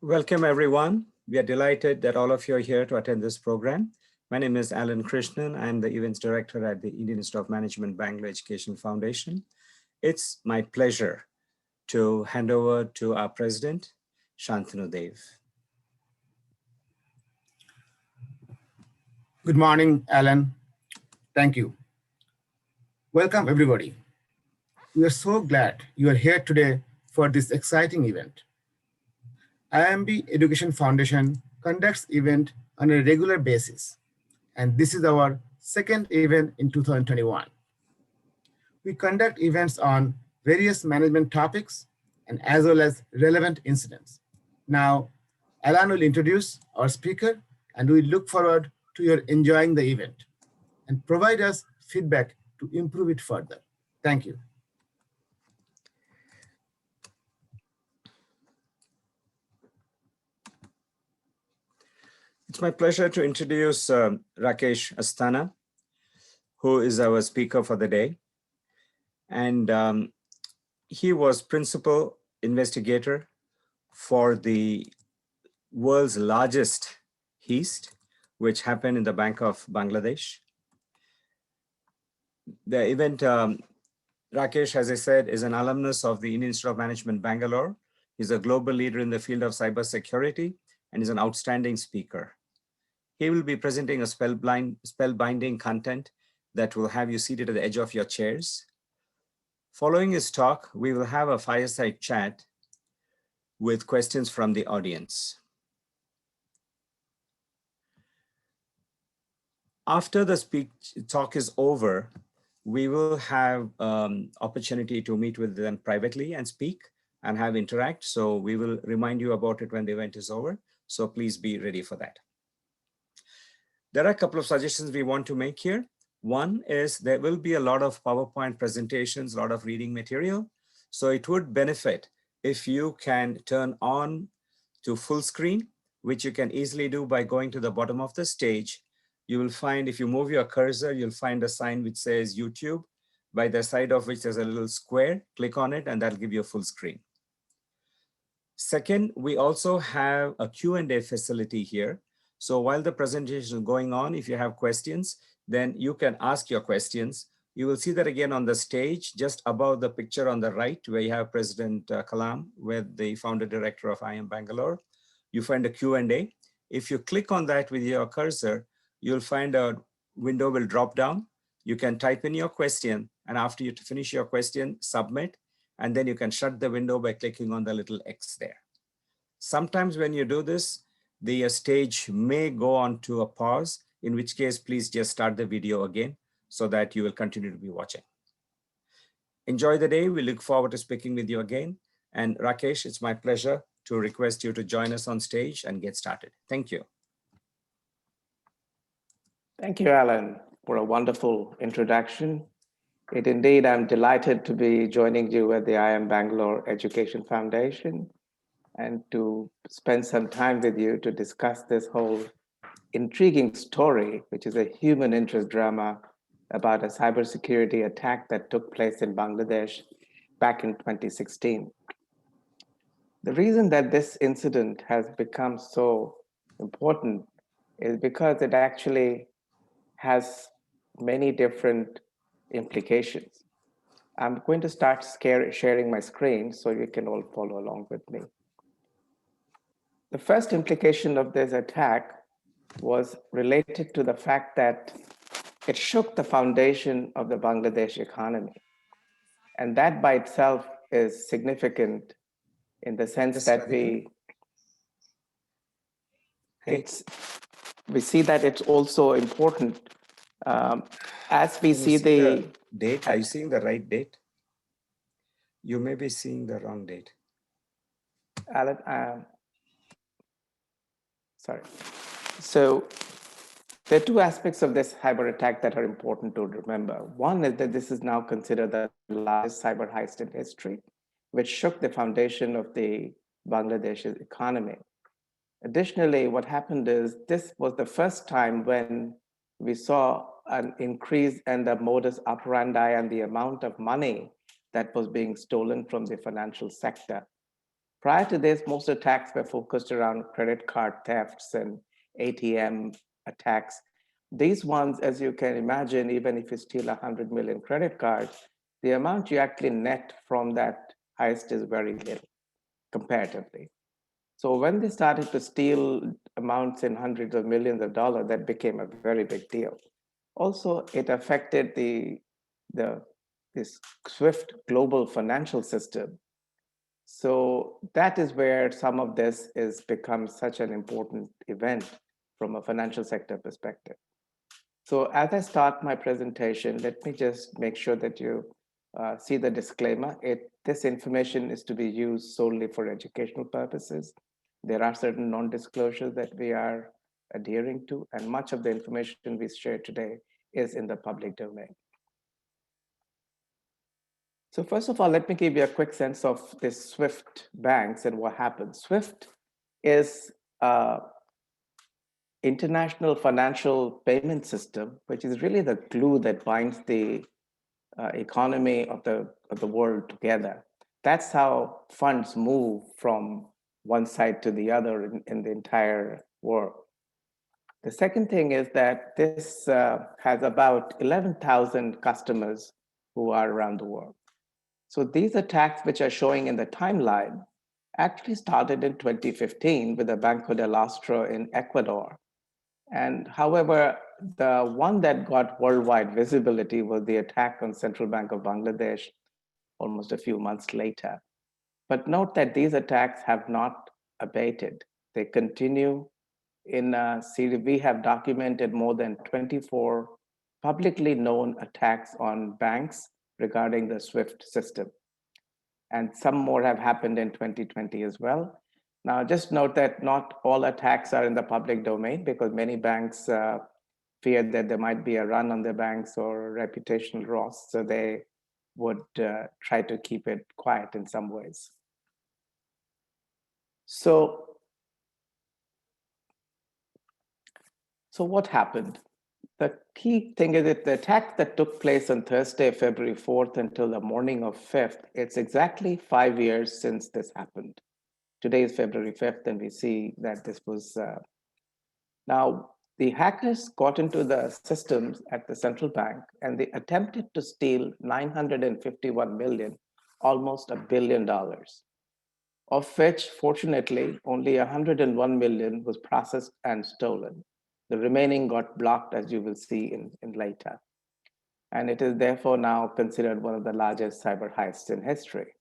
Welcome, everyone. We are delighted that all of you are here to attend this program. My name is Alan Krishnan. I'm the Events Director at the Indian Institute of Management Bangalore Education Foundation. It's my pleasure to hand over to our President, Shantanu Dev. Good morning, Alan. Thank you. Welcome, everybody. We are so glad you are here today for this exciting event. IMB Education Foundation conducts events on a regular basis, and this is our second event in 2021. We conduct events on various management topics and as well as relevant incidents. Now, Alan will introduce our speaker, and we look forward to your enjoying the event and provide us feedback to improve it further. Thank you. It's my pleasure to introduce Rakesh Asthana, who is our speaker for the day. And he was principal investigator for the world's largest Heist, which happened in the Bank of Bangladesh. The event, Rakesh, as I said, is an alumnus of the Indian Institute of Management Bangalore. He's a global leader in the field of cybersecurity and is an outstanding speaker. He will be presenting a spellbinding content that will have you seated at the edge of your chairs. Following his talk, we will have a fireside chat with questions from the audience. After the talk is over, we will have opportunity to meet with them privately and speak and have interact. So we will remind you about it when the event is over. So please be ready for that. There are a couple of suggestions we want to make here. One is there will be a lot of PowerPoint presentations, a lot of reading material. So it would benefit if you can turn on to full screen, which you can easily do by going to the bottom of the stage. You will find, if you move your cursor, you'll find a sign which says YouTube, by the side of which there's a little square. Click on it and that'll give you a full screen. Second, we also have a Q&A facility here. So while the presentation is going on, if you have questions, then you can ask your questions. You will see that again on the stage, just above the picture on the right, where you have President Kalam with the founder director of IIM Bangalore. You find a Q&A. If you click on that with your cursor, you'll find a window will drop down. You can type in your question, and after you finish your question, submit, and then you can shut the window by clicking on the little X there. Sometimes when you do this, the stage may go on to a pause, in which case, please just start the video again so that you will continue to be watching. Enjoy the day. We look forward to speaking with you again. And Rakesh, it's my pleasure to request you to join us on stage and get started. Thank you. Thank you, Alan, for a wonderful introduction. Indeed, I'm delighted to be joining you at the IIM Bangalore Education Foundation and to spend some time with you to discuss this whole intriguing story, which is a human interest drama about a cybersecurity attack that took place in Bangladesh back in 2016. The reason that this incident has become so important is because it actually has many different implications. I'm going to start sharing my screen so you can all follow along with me. The first implication of this attack was related to the fact that it shook the foundation of the Bangladesh economy. And that by itself is significant in the sense that we see that it's also important as we see the date. Are you seeing the right date? You may be seeing the wrong date. Alan, sorry. So there are two aspects of this cyber attack that are important to remember. One is that this is now considered the largest cyber heist in history, which shook the foundation of the Bangladesh economy. Additionally, what happened is this was the first time when we saw an increase in the modus operandi and the amount of money that was being stolen from the financial sector. Prior to this, most attacks were focused around credit card thefts and ATM attacks. These ones, as you can imagine, even if you steal 100 million credit cards, the amount you actually net from that heist is very little comparatively. So when they started to steal amounts in hundreds of millions of dollars, that became a very big deal. Also, it affected the this swift global financial system. So that is where some of this is become such an important event from a financial sector perspective. So as I start my presentation, let me just make sure that you see the disclaimer. This information is to be used solely for educational purposes. There are certain non-disclosures that we are adhering to, and much of the information we share today is in the public domain. So first of all, let me give you a quick sense of this SWIFT banks and what happened. SWIFT is international financial payment system, which is really the glue that binds the economy of the world together. That's how funds move from one side to the other in the entire world. The second thing is that this has about 11,000 customers who are around the world. So these attacks, which are showing in the timeline, actually started in 2015 with the Banco del Astro in Ecuador. And however, the one that got worldwide visibility was the attack on Central Bank of Bangladesh almost a few months later. But note that these attacks have not abated. They continue in a series. We have documented more than 24 publicly known attacks on banks regarding the SWIFT system. And some more have happened in 2020 as well. Now, just note that not all attacks are in the public domain because many banks fear that there might be a run on their banks or reputational loss. So they would try to keep it quiet in some ways. So what happened? The key thing is that the attack that took place on Thursday, February 4th until the morning of 5th, it's exactly 5 years since this happened. Today is February 5th, and we see that this was. Now, the hackers got into the systems at the central bank and they attempted to steal 951 million, almost $1 billion, of which, fortunately, only 101 million was processed and stolen. The remaining got blocked, as you will see in later. And it is therefore now considered one of the largest cyber heists in history.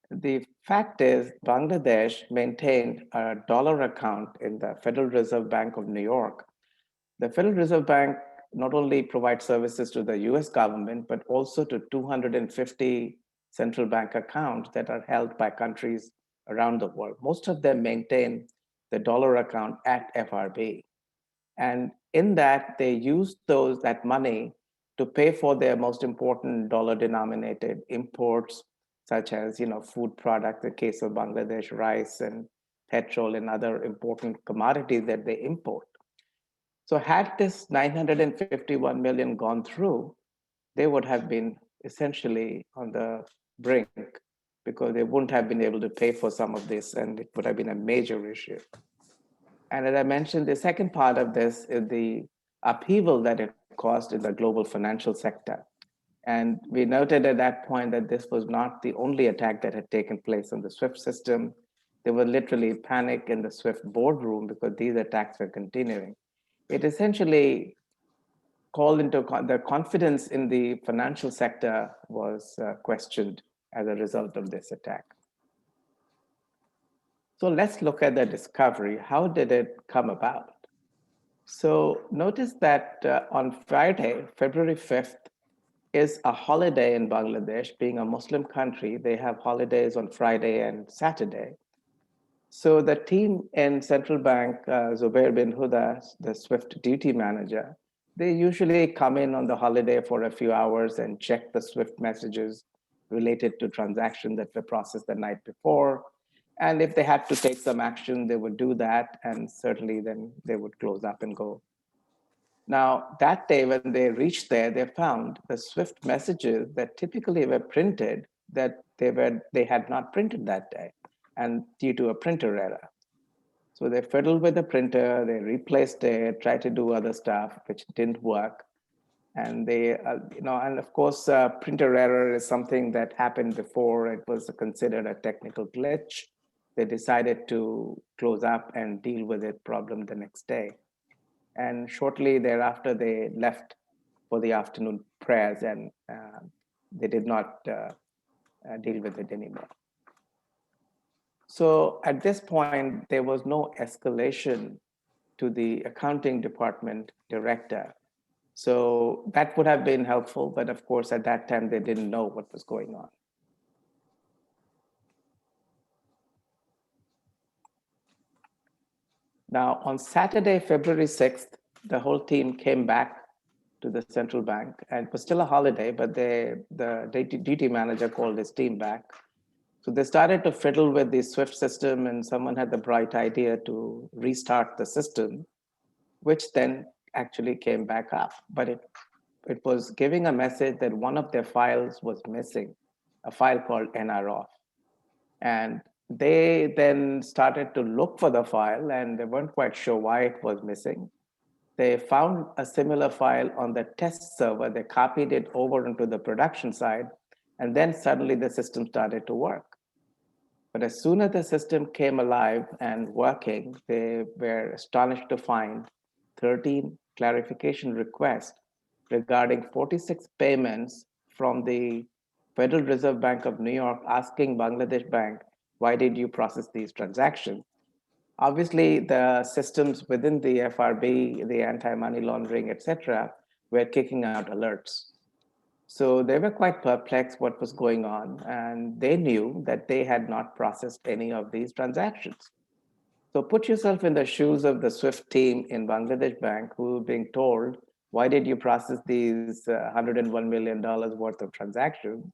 The fact is, Bangladesh maintained a dollar account in the Federal Reserve Bank of New York. The Federal Reserve Bank not only provides services to the US government, but also to 250 central bank accounts that are held by countries around the world. Most of them maintain the dollar account at FRB. And in that, they use that money to pay for their most important dollar-denominated imports, such as food products, in the case of Bangladesh, rice and petrol and other important commodities that they import. So had this 951 million gone through, they would have been essentially on the brink because they wouldn't have been able to pay for some of this, and it would have been a major issue. And as I mentioned, the second part of this is the upheaval that it caused in the global financial sector. And we noted at that point that this was not the only attack that had taken place on the SWIFT system. There was literally panic in the SWIFT boardroom because these attacks were continuing. It essentially called into the confidence in the financial sector was questioned as a result of this attack. So let's look at the discovery. How did it come about? So notice that on Friday, February 5th, is a holiday in Bangladesh. Being a Muslim country, they have holidays on Friday and Saturday. So the team in Central Bank, Zubair bin Huda, the SWIFT duty manager, they usually come in on the holiday for a few hours and check the SWIFT messages related to transactions that were processed the night before. And if they had to take some action, they would do that. And certainly then they would close up and go. Now, that day when they reached there, they found the SWIFT messages that typically were printed that they had not printed that day. and due to a printer error. So they fiddled with the printer, they replaced it, tried to do other stuff, which didn't work. And they, and of course, printer error is something that happened before. It was considered a technical glitch. They decided to close up and deal with the problem the next day. And shortly thereafter, they left for the afternoon prayers, and they did not deal with it anymore. So at this point, there was no escalation to the accounting department director. So that would have been helpful, but of course, at that time, they didn't know what was going on. Now, on Saturday, February 6th, the whole team came back to the central bank, and it was still a holiday, but the duty manager called his team back. So they started to fiddle with the SWIFT system, and someone had the bright idea to restart the system, which then actually came back up. But it was giving a message that one of their files was missing, a file called NROF. And they then started to look for the file, and they weren't quite sure why it was missing. They found a similar file on the test server. They copied it over into the production side, and then suddenly the system started to work. But as soon as the system came alive and working, they were astonished to find 13 clarification requests regarding 46 payments from the Federal Reserve Bank of New York asking Bangladesh Bank, why did you process these transactions? Obviously, the systems within the FRB, the anti-money laundering, etc., were kicking out alerts. So they were quite perplexed what was going on, and they knew that they had not processed any of these transactions. So put yourself in the shoes of the SWIFT team in Bangladesh Bank who were being told, why did you process these $101 million worth of transactions?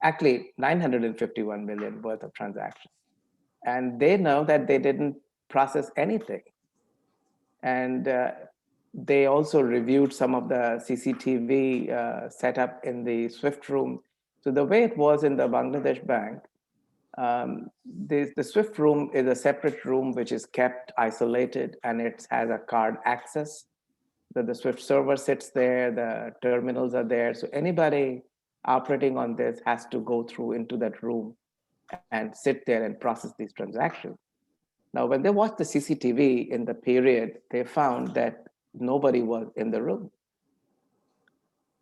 Actually, 951 million worth of transactions. And they know that they didn't process anything. And they also reviewed some of the CCTV setup in the SWIFT room. So the way it was in the Bangladesh Bank, the SWIFT room is a separate room which is kept isolated, and it has a card access. The SWIFT server sits there, the terminals are there. So anybody operating on this has to go through into that room and sit there and process these transactions. Now, when they watched the CCTV in the period, they found that nobody was in the room.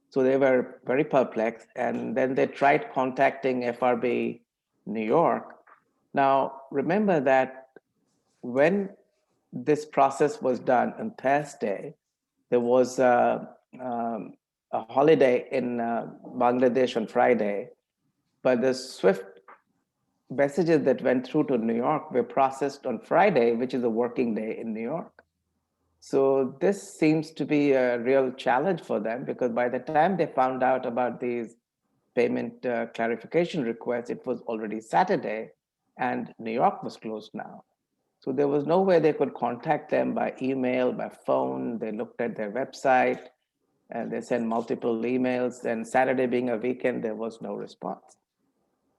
So they were very perplexed. And then they tried contacting FRB New York. Now, remember that when this process was done on Thursday, there was a holiday in Bangladesh on Friday, but the SWIFT messages that went through to New York were processed on Friday, which is a working day in New York. So this seems to be a real challenge for them, because by the time they found out about these payment clarification requests, it was already Saturday and New York was closed now. So there was no way they could contact them by email, by phone. They looked at their website and they sent multiple emails, and Saturday being a weekend, there was no response.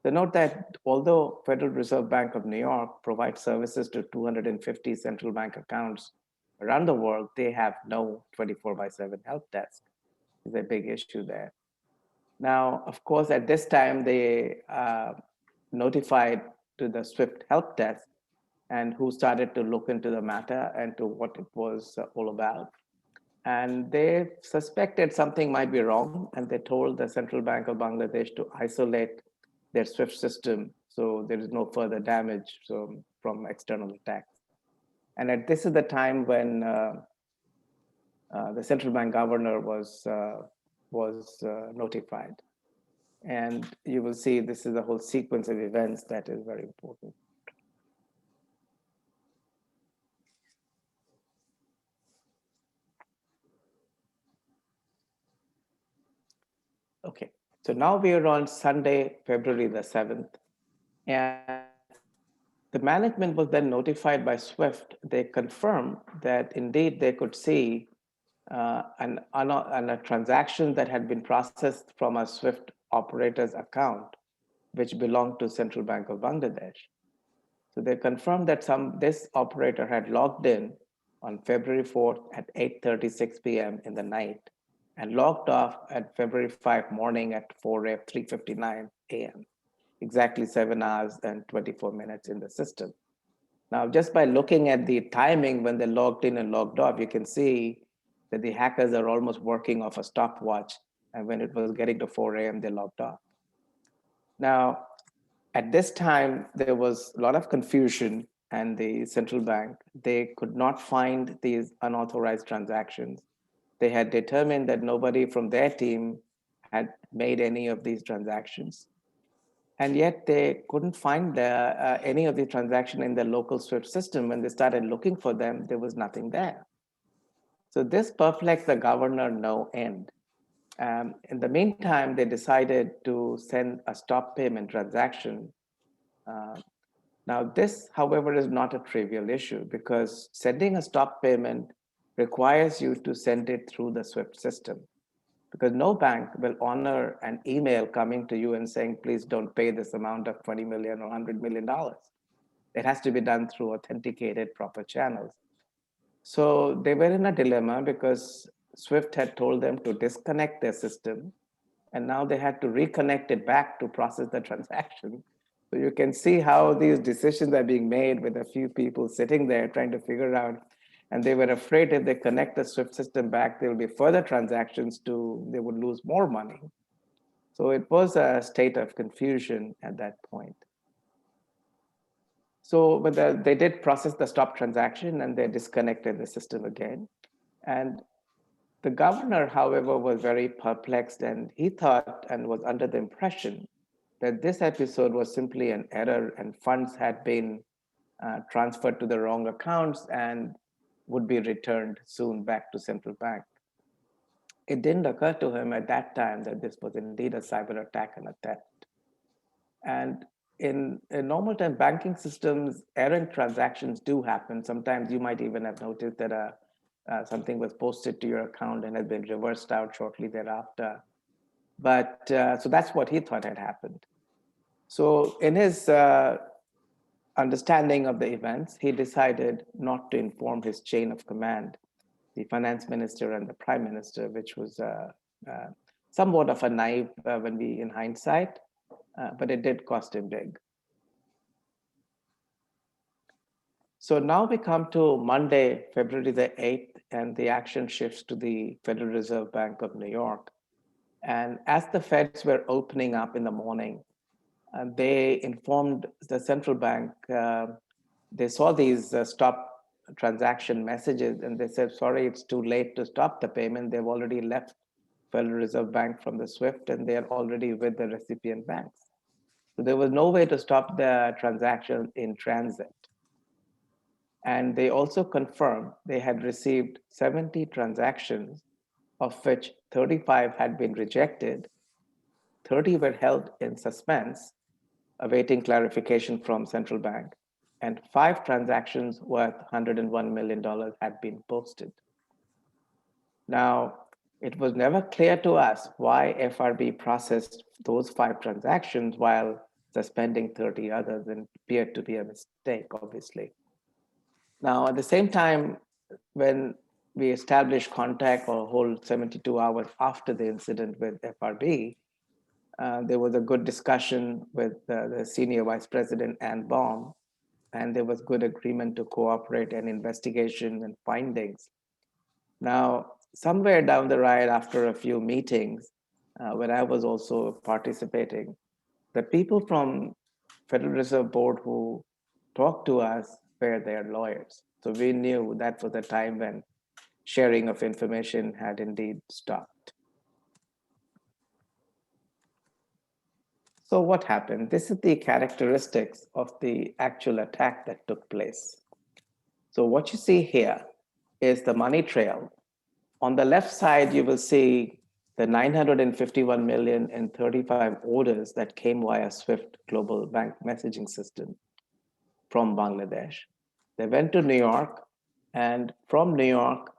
So note that although Federal Reserve Bank of New York provides services to 250 central bank accounts around the world, they have no 24/7 help desk. It's a big issue there. Now, of course, at this time, they notified to the SWIFT help desk, and who started to look into the matter and to what it was all about. And they suspected something might be wrong, and they told the Central Bank of Bangladesh to isolate their SWIFT system so there is no further damage from external attacks. And this is the time when the central bank governor was notified. And you will see this is a whole sequence of events that is very important. Okay, so now we are on Sunday, February the 7th. And the management was then notified by SWIFT. They confirmed that indeed they could see a transaction that had been processed from a SWIFT operator's account, which belonged to Central Bank of Bangladesh. So they confirmed that this operator had logged in on February 4th at 8:36 p.m. in the night and logged off at February 5 morning at 3:59 a.m., exactly 7 hours and 24 minutes in the system. Now, just by looking at the timing when they logged in and logged off, you can see that the hackers are almost working off a stopwatch. And when it was getting to 4 a.m., they logged off. Now, at this time, there was a lot of confusion, and the central bank, they could not find these unauthorized transactions. They had determined that nobody from their team had made any of these transactions. And yet they couldn't find any of the transaction in the local SWIFT system. When they started looking for them, there was nothing there. So this perplexed the governor no end. In the meantime, they decided to send a stop payment transaction. Now this, however, is not a trivial issue because sending a stop payment requires you to send it through the SWIFT system, because no bank will honor an email coming to you and saying, please don't pay this amount of 20 million or $100 million. It has to be done through authenticated proper channels. So they were in a dilemma because SWIFT had told them to disconnect their system, and now they had to reconnect it back to process the transaction. So you can see how these decisions are being made with a few people sitting there trying to figure out. And they were afraid if they connect the SWIFT system back, there will be further transactions they would lose more money. So it was a state of confusion at that point. So but they did process the stop transaction and they disconnected the system again. And the governor, however, was very perplexed, and he thought and was under the impression that this episode was simply an error and funds had been transferred to the wrong accounts and would be returned soon back to central bank. It didn't occur to him at that time that this was indeed a cyber attack and a theft. And in normal time banking systems, errant transactions do happen. Sometimes you might even have noticed that something was posted to your account and has been reversed out shortly thereafter. But so that's what he thought had happened. So in his understanding of the events, he decided not to inform his chain of command, the finance minister and the prime minister, which was somewhat of a naive when we in hindsight, but it did cost him big. So now we come to Monday, February the 8th, and the action shifts to the Federal Reserve Bank of New York. And as the Feds were opening up in the morning, they informed the central bank, they saw these stop transaction messages and they said, sorry, it's too late to stop the payment. They've already left Federal Reserve Bank from the SWIFT and they're already with the recipient banks. So there was no way to stop the transaction in transit. And they also confirmed they had received 70 transactions, of which 35 had been rejected, 30 were held in suspense, awaiting clarification from central bank, and 5 transactions worth $101 million had been posted. Now, it was never clear to us why FRB processed those 5 transactions while suspending 30 others, and appeared to be a mistake, obviously. Now, at the same time, when we established contact or whole 72 hours after the incident with FRB, there was a good discussion with the senior vice president, Ann Baum, and there was good agreement to cooperate in investigation and findings. Now, somewhere down the ride, after a few meetings, when I was also participating, the people from Federal Reserve Board who talked to us were their lawyers. So we knew that was the time when sharing of information had indeed stopped. So what happened? This is the characteristics of the actual attack that took place. So what you see here is the money trail. On the left side, you will see the 951 million in 35 orders that came via SWIFT global bank messaging system from Bangladesh. They went to New York, and from New York,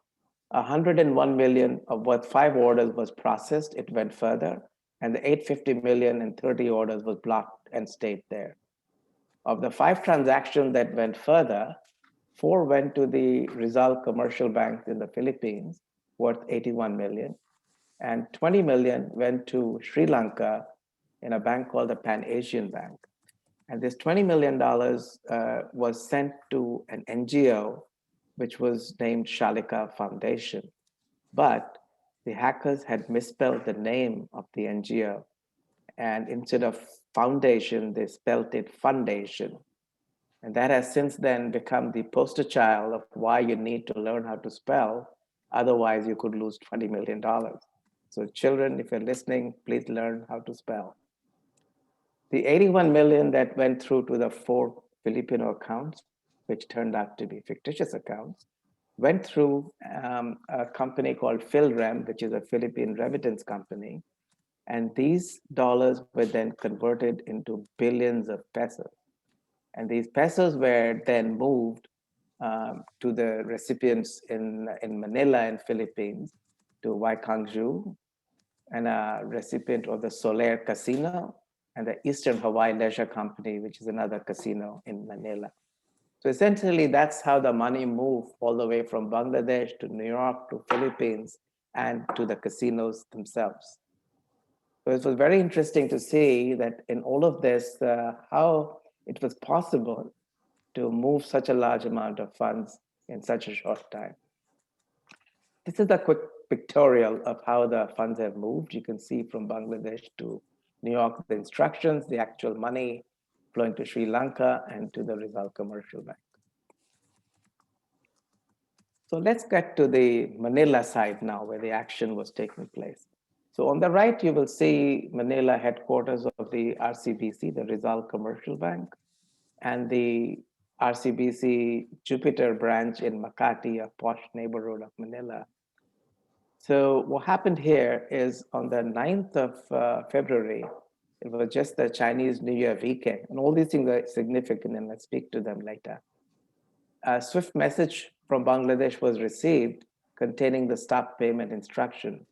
101 million of what 5 orders was processed. It went further, and the 850 million and 30 orders was blocked and stayed there. Of the 5 transactions that went further, 4 went to the Rizal Commercial Bank in the Philippines, worth 81 million, and 20 million went to Sri Lanka in a bank called the Pan Asian Bank. And this $20 million was sent to an NGO, which was named Shalika Foundation. But the hackers had misspelled the name of the NGO. And instead of foundation, they spelled it fundation. And that has since then become the poster child of why you need to learn how to spell. Otherwise, you could lose $20 million. So children, if you're listening, please learn how to spell. The 81 million that went through to the 4 Filipino accounts, which turned out to be fictitious accounts, went through a company called Philrem, which is a Philippine remittance company. And these dollars were then converted into billions of pesos. And these pesos were then moved to the recipients in Manila in Philippines, to Waikangju, and a recipient of the Soler Casino and the Eastern Hawaii Leisure Company, which is another casino in Manila. So essentially, that's how the money moved all the way from Bangladesh to New York to Philippines and to the casinos themselves. So it was very interesting to see that in all of this, how it was possible to move such a large amount of funds in such a short time. This is a quick pictorial of how the funds have moved. You can see from Bangladesh to New York, the instructions, the actual money flowing to Sri Lanka and to the Rizal Commercial Bank. So let's get to the Manila side now, where the action was taking place. So on the right, you will see Manila headquarters of the RCBC, the Rizal Commercial Bank, and the RCBC Jupiter branch in Makati, a posh neighborhood of Manila. So what happened here is on the 9th of February, it was just the Chinese New Year weekend. And all these things are significant, and I'll speak to them later. A swift message from Bangladesh was received containing the stop payment instruction.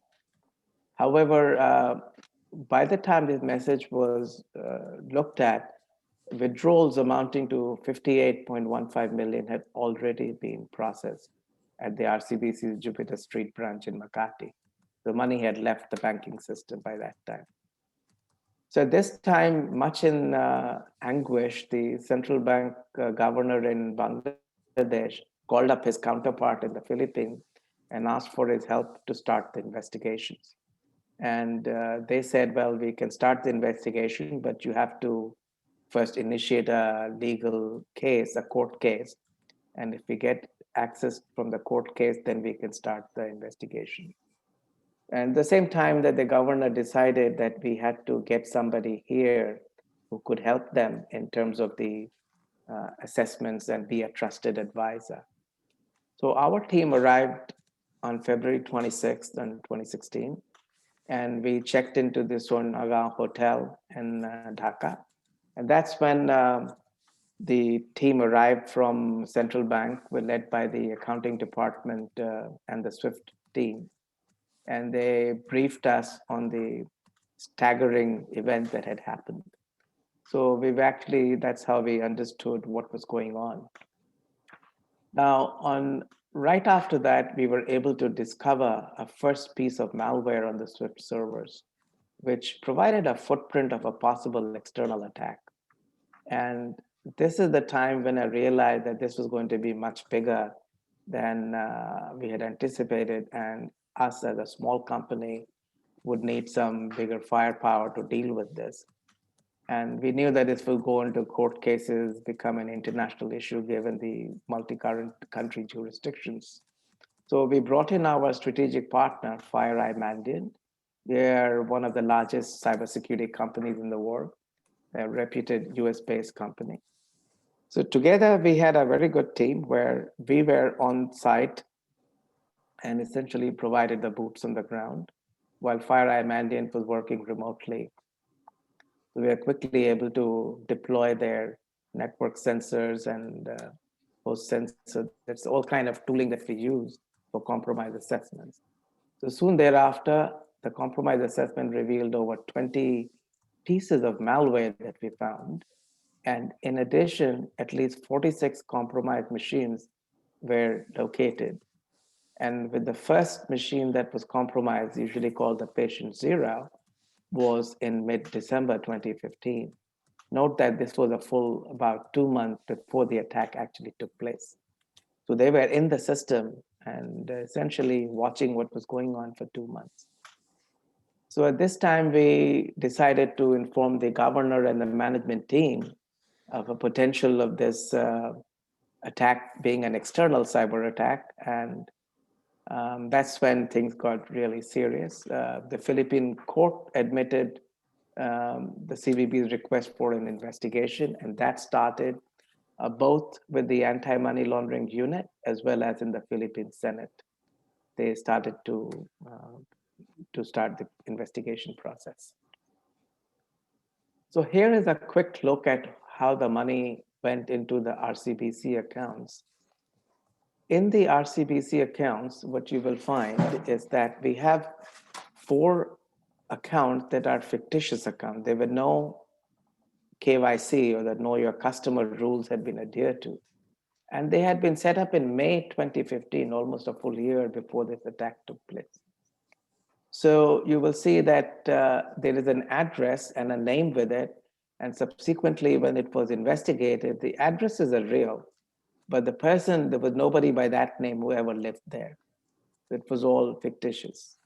However, by the time this message was looked at, withdrawals amounting to 58.15 million had already been processed at the RCBC's Jupiter Street branch in Makati. The money had left the banking system by that time. So at this time, much in anguish, the central bank governor in Bangladesh called up his counterpart in the Philippines and asked for his help to start the investigations. And they said, well, we can start the investigation, but you have to first initiate a legal case, a court case. And if we get access from the court case, then we can start the investigation. And at the same time that the governor decided that we had to get somebody here who could help them in terms of the assessments and be a trusted advisor. So our team arrived on February 26th in 2016, and we checked into the Swarnaga Hotel in Dhaka. And that's when the team arrived from Central Bank, were led by the accounting department and the SWIFT team. And they briefed us on the staggering event that had happened. So that's how we understood what was going on. Now, right after that, we were able to discover a first piece of malware on the SWIFT servers, which provided a footprint of a possible external attack. And this is the time when I realized that this was going to be much bigger than we had anticipated. And us as a small company would need some bigger firepower to deal with this. And we knew that this will go into court cases, become an international issue given the multi-country jurisdictions. So we brought in our strategic partner, FireEye Mandiant. They're one of the largest cybersecurity companies in the world, a reputed US-based company. So together we had a very good team where we were on site and essentially provided the boots on the ground, while FireEye Mandiant was working remotely. We were quickly able to deploy their network sensors and host sensors. That's all kind of tooling that we use for compromise assessments. So soon thereafter, the compromise assessment revealed over 20 pieces of malware that we found. And in addition, at least 46 compromised machines were located. And with the first machine that was compromised, usually called the patient zero, was in mid-December 2015. Note that this was a full about 2 months before the attack actually took place. So they were in the system and essentially watching what was going on for 2 months. So at this time, we decided to inform the governor and the management team of a potential of this attack being an external cyber attack. And that's when things got really serious. The Philippine court admitted the CBB's request for an investigation, and that started both with the anti-money laundering unit as well as in the Philippine Senate. They started to start the investigation process. So here is a quick look at how the money went into the RCBC accounts. In the RCBC accounts, what you will find is that we have 4 accounts that are fictitious accounts. There were no KYC or the know your customer rules had been adhered to. And they had been set up in May 2015, almost a full year before this attack took place. So you will see that there is an address and a name with it. And subsequently, when it was investigated, the addresses are real, but the person, there was nobody by that name who ever lived there. It was all fictitious.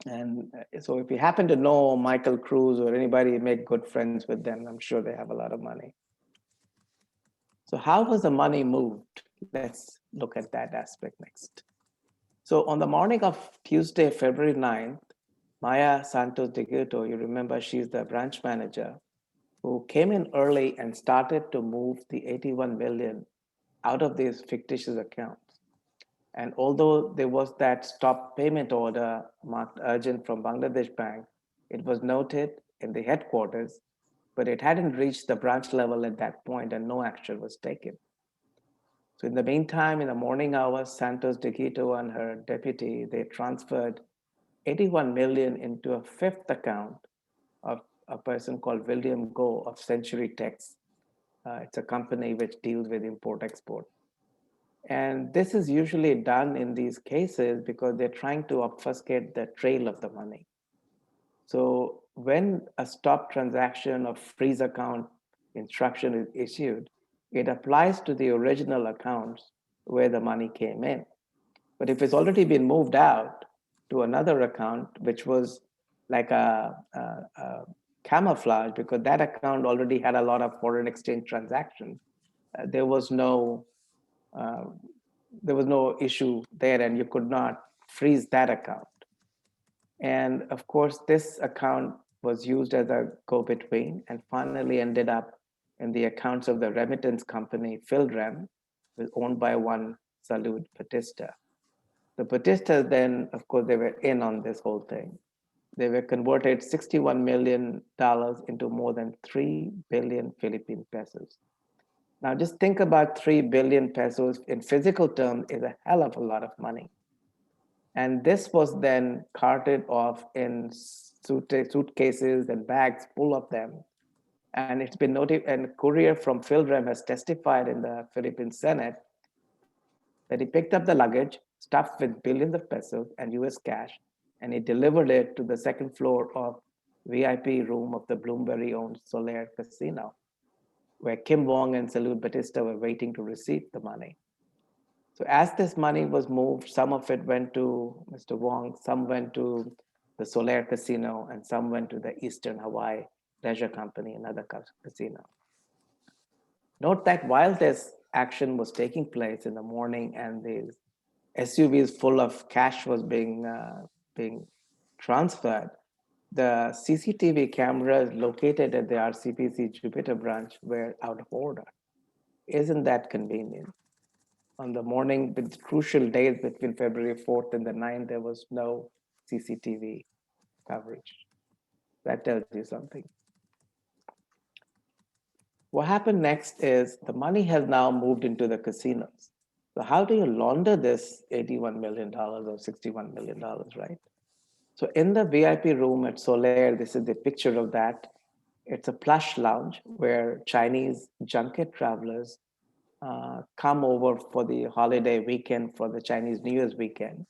And so if you happen to know Michael Cruz or anybody, make good friends with them. I'm sure they have a lot of money. So how was the money moved? Let's look at that aspect next. So on the morning of Tuesday, February 9th, Maya Santos de Guto, you remember she's the branch manager, who came in early and started to move the 81 million out of these fictitious accounts. And although there was that stop payment order marked urgent from Bangladesh Bank, it was noted in the headquarters, but it hadn't reached the branch level at that point and no action was taken. So in the meantime, in the morning hours, Santos de Quito and her deputy, they transferred 81 million into a 5th account of a person called William Go of Century Tex. It's a company which deals with import-export. And this is usually done in these cases because they're trying to obfuscate the trail of the money. So when a stop transaction or freeze account instruction is issued, it applies to the original accounts where the money came in. But if it's already been moved out to another account, which was like a camouflage, because that account already had a lot of foreign exchange transactions, there was no issue there, and you could not freeze that account. And of course, this account was used as a go-between and finally ended up in the accounts of the remittance company, Philrem, owned by one Salud Batista. The Batistas then, of course, they were in on this whole thing. They were converted $61 million into more than 3 billion Philippine pesos. Now just think about 3 billion pesos in physical terms is a hell of a lot of money. And this was then carted off in suitcases and bags full of them. And it's been noted, and a courier from Philrem has testified in the Philippine Senate that he picked up the luggage stuffed with billions of pesos and US cash, and he delivered it to the second floor of VIP room of the Bloomberry-owned Soler Casino, where Kim Wong and Salud Batista were waiting to receive the money. So as this money was moved, some of it went to Mr. Wong, some went to the Soler Casino, and some went to the Eastern Hawaii Leisure Company, another casino. Note that while this action was taking place in the morning and these SUVs full of cash was being transferred, the CCTV cameras located at the RCBC Jupiter branch were out of order. Isn't that convenient? On the morning, with crucial days between February 4th and the 9th, there was no CCTV coverage. That tells you something. What happened next is the money has now moved into the casinos. So how do you launder this $81 million or $61 million, right? So in the VIP room at Soler, this is the picture of that. It's a plush lounge where Chinese junket travelers come over for the holiday weekend, for the Chinese New Year's weekend,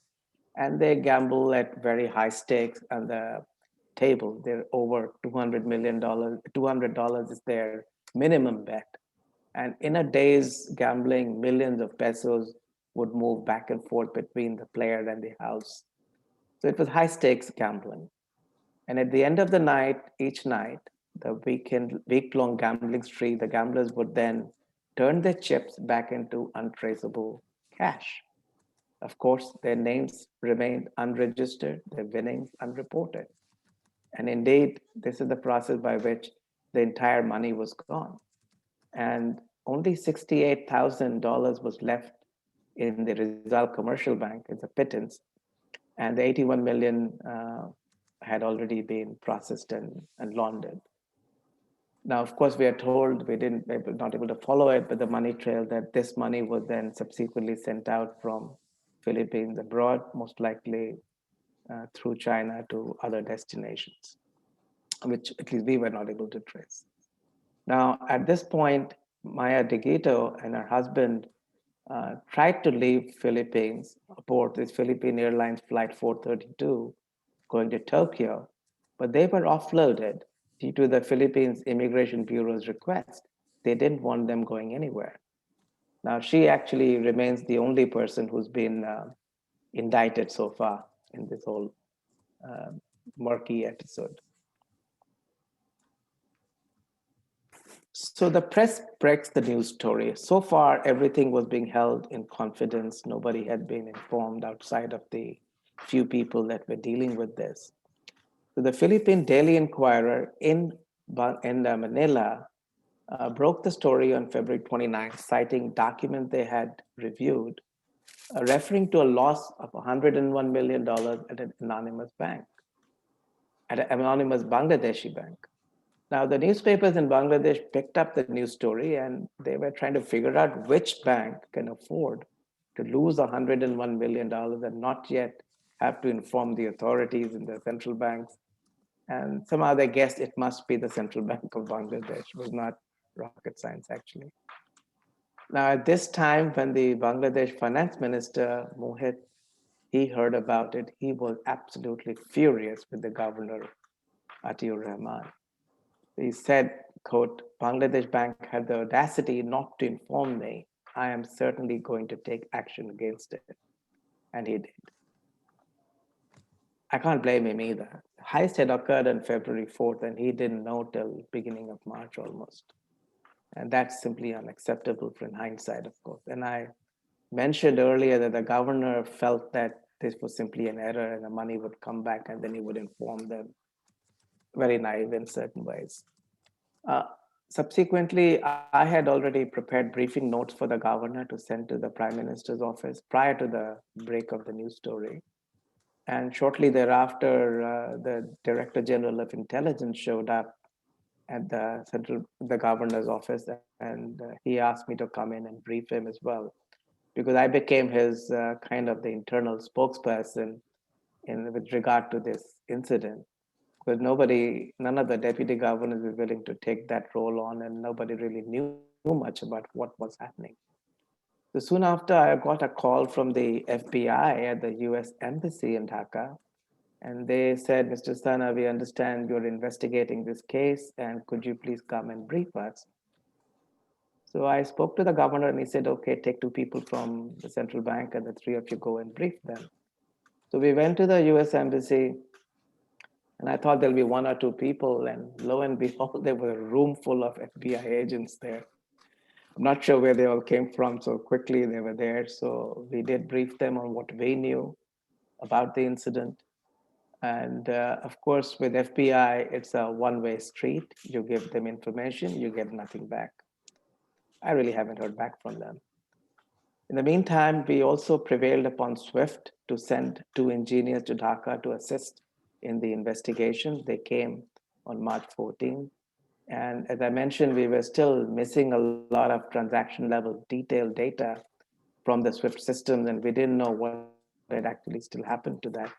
and they gamble at very high stakes on the table. They're over $200 million. $200 is their minimum bet. And in a day's gambling, millions of pesos would move back and forth between the player and the house. So it was high stakes gambling. And at the end of the night, each night, the week long gambling spree, the gamblers would then turn their chips back into untraceable cash. Of course, their names remained unregistered, their winnings unreported. And indeed, this is the process by which the entire money was gone. And only $68,000 was left in the Rizal Commercial Bank. It's a pittance. And the 81 million had already been processed and laundered. Now, of course, we are told we were not able to follow it, but the money trail that this money was then subsequently sent out from Philippines abroad, most likely through China to other destinations, which at least we were not able to trace. Now, at this point, Maya DeGito and her husband tried to leave Philippines aboard this Philippine Airlines Flight 432 going to Tokyo, but they were offloaded due to the Philippines Immigration Bureau's request. They didn't want them going anywhere. Now, she actually remains the only person who's been indicted so far in this whole uh, murky episode. So the press breaks the news story. So far, everything was being held in confidence. Nobody had been informed outside of the few people that were dealing with this. So the Philippine Daily Inquirer in Manila broke the story on February 29th, citing documents they had reviewed, referring to a loss of $101 million at an anonymous bank, at an anonymous Bangladeshi bank. Now, the newspapers in Bangladesh picked up the news story and they were trying to figure out which bank can afford to lose $101 million and not yet have to inform the authorities and the central banks. And somehow they guessed it must be the Central Bank of Bangladesh. It was not rocket science, actually. Now, at this time, when the Bangladesh finance minister, Mohit, he heard about it, he was absolutely furious with the governor, Atiur Rahman. He said, quote, Bangladesh Bank had the audacity not to inform me. I am certainly going to take action against it. And he did. I can't blame him either. Heist had occurred on February 4th, and he didn't know till beginning of March almost. And that's simply unacceptable in hindsight, of course. And I mentioned earlier that the governor felt that this was simply an error and the money would come back and then he would inform them. Very naive in certain ways. Uh, Subsequently, I had already prepared briefing notes for the governor to send to the prime minister's office prior to the break of the news story. And shortly thereafter, the Director General of Intelligence showed up at the governor's office, and he asked me to come in and brief him as well, because I became his kind of the internal spokesperson with regard to this incident. Because none of the deputy governors were willing to take that role on, and nobody really knew much about what was happening. So soon after, I got a call from the FBI at the US Embassy in Dhaka, and they said, Mr. Sana, we understand you're investigating this case, and could you please come and brief us? So I spoke to the governor, and he said, okay, take two people from the central bank, and the three of you go and brief them. So we went to the US Embassy, and I thought there'll be one or two people, and lo and behold, there was a room full of FBI agents there. I'm not sure where they all came from, so quickly they were there. So we did brief them on what we knew about the incident. And of course, with FBI, it's a one-way street. You give them information, you get nothing back. I really haven't heard back from them. In the meantime, we also prevailed upon SWIFT to send two engineers to Dhaka to assist in the investigation. They came on March 14th. And as I mentioned, we were still missing a lot of transaction level detailed data from the SWIFT systems, and we didn't know what had actually still happened to that.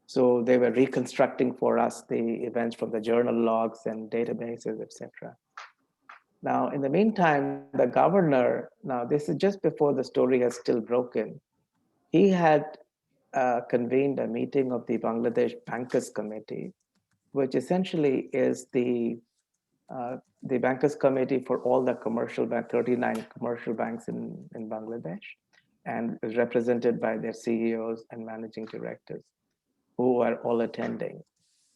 So So they were reconstructing for us the events from the journal logs and databases, etc. Now, in the meantime, the governor, now this is just before the story has still broken, he had convened a meeting of the Bangladesh Bankers Committee, which essentially is the Bankers Committee for all the commercial 39 commercial banks in Bangladesh, and is represented by their CEOs and managing directors who are all attending.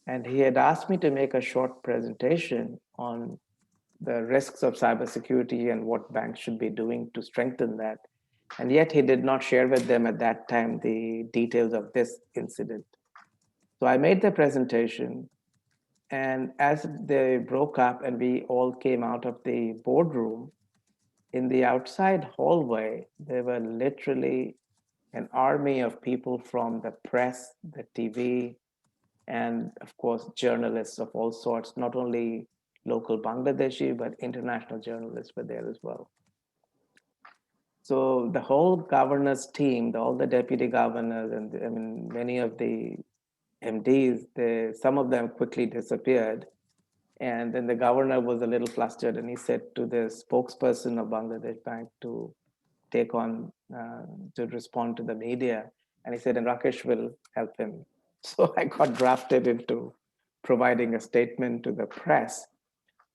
And he had asked me to make a short presentation on the risks of cybersecurity and what banks should be doing to strengthen that. And yet he did not share with them at that time the details of this incident. So I made the presentation, and as they broke up and we all came out of the boardroom, in the outside hallway, there were literally an army of people from the press, the TV, and of course, journalists of all sorts, not only local Bangladeshi, but international journalists were there as well. So the whole governors team, all the deputy governors, and I mean, many of the MDs, some of them quickly disappeared. And then the governor was a little flustered, and he said to the spokesperson of Bangladesh Bank to take on, to respond to the media. And he said, and Rakesh will help him. So I got drafted into providing a statement to the press,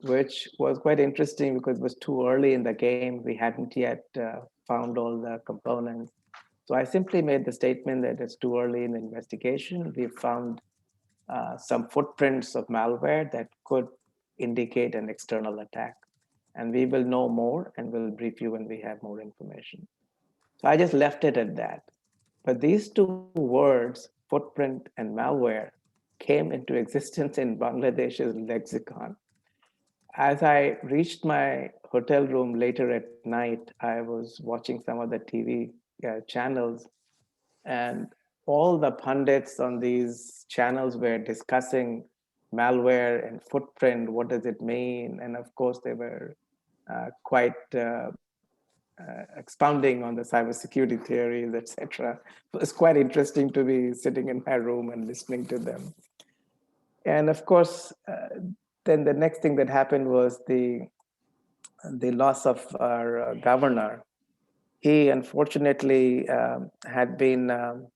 which was quite interesting because it was too early in the game. We hadn't yet found all the components. So I simply made the statement that it's too early in the investigation. We found some footprints of malware that could indicate an external attack. And we will know more and we'll brief you when we have more information. So I just left it at that. But these two words, footprint and malware, came into existence in Bangladesh's lexicon. As I reached my hotel room later at night, I was watching some of the TV channels, and all the pundits on these channels were discussing malware and footprint. What does it mean? And of course, they were quite expounding on the cybersecurity theories, etc. It was quite interesting to be sitting in my room and listening to them. And of course, then the next thing that happened was the loss of our governor. He unfortunately had been,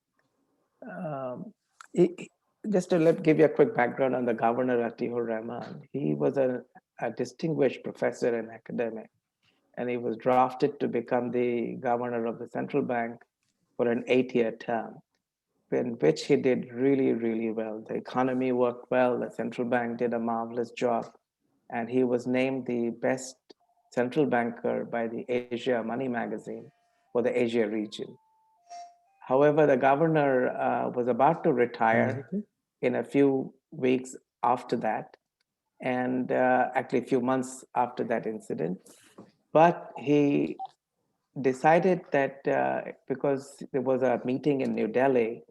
he, just to give you a quick background on the governor, Atihur Rahman. He was a distinguished professor and academic, and he was drafted to become the governor of the central bank for an 8-year term, in which he did really, really well. The economy worked well, the central bank did a marvelous job, and he was named the best central banker by the Asia Money magazine for the Asia region. However, the governor was about to retire in a few weeks after that, and actually a few months after that incident. But he decided that because there was a meeting in New Delhi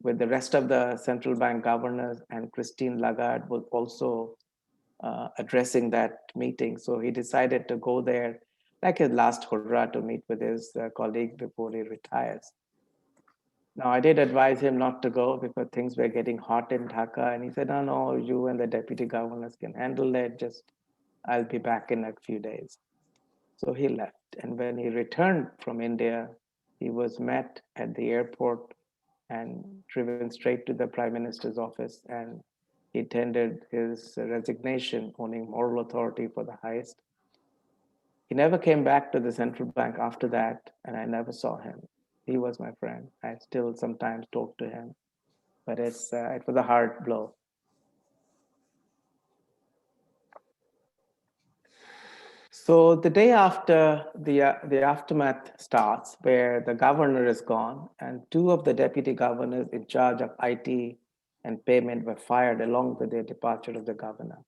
with the rest of the central bank governors, and Christine Lagarde was also addressing that meeting. So he decided to go there like his last hurrah to meet with his colleague before he retires. Now, I did advise him not to go because things were getting hot in Dhaka. And he said, no, no, you and the deputy governors can handle it. Just, I'll be back in a few days. So he left. And when he returned from India, he was met at the airport and driven straight to the prime minister's office. And he tendered his resignation, owning moral authority for the Heist. He never came back to the central bank after that, and I never saw him. He was my friend. I still sometimes talk to him, but it was a hard blow. So the day after the aftermath starts, where the governor is gone, and two of the deputy governors in charge of IT and payment were fired along with the departure of the governor.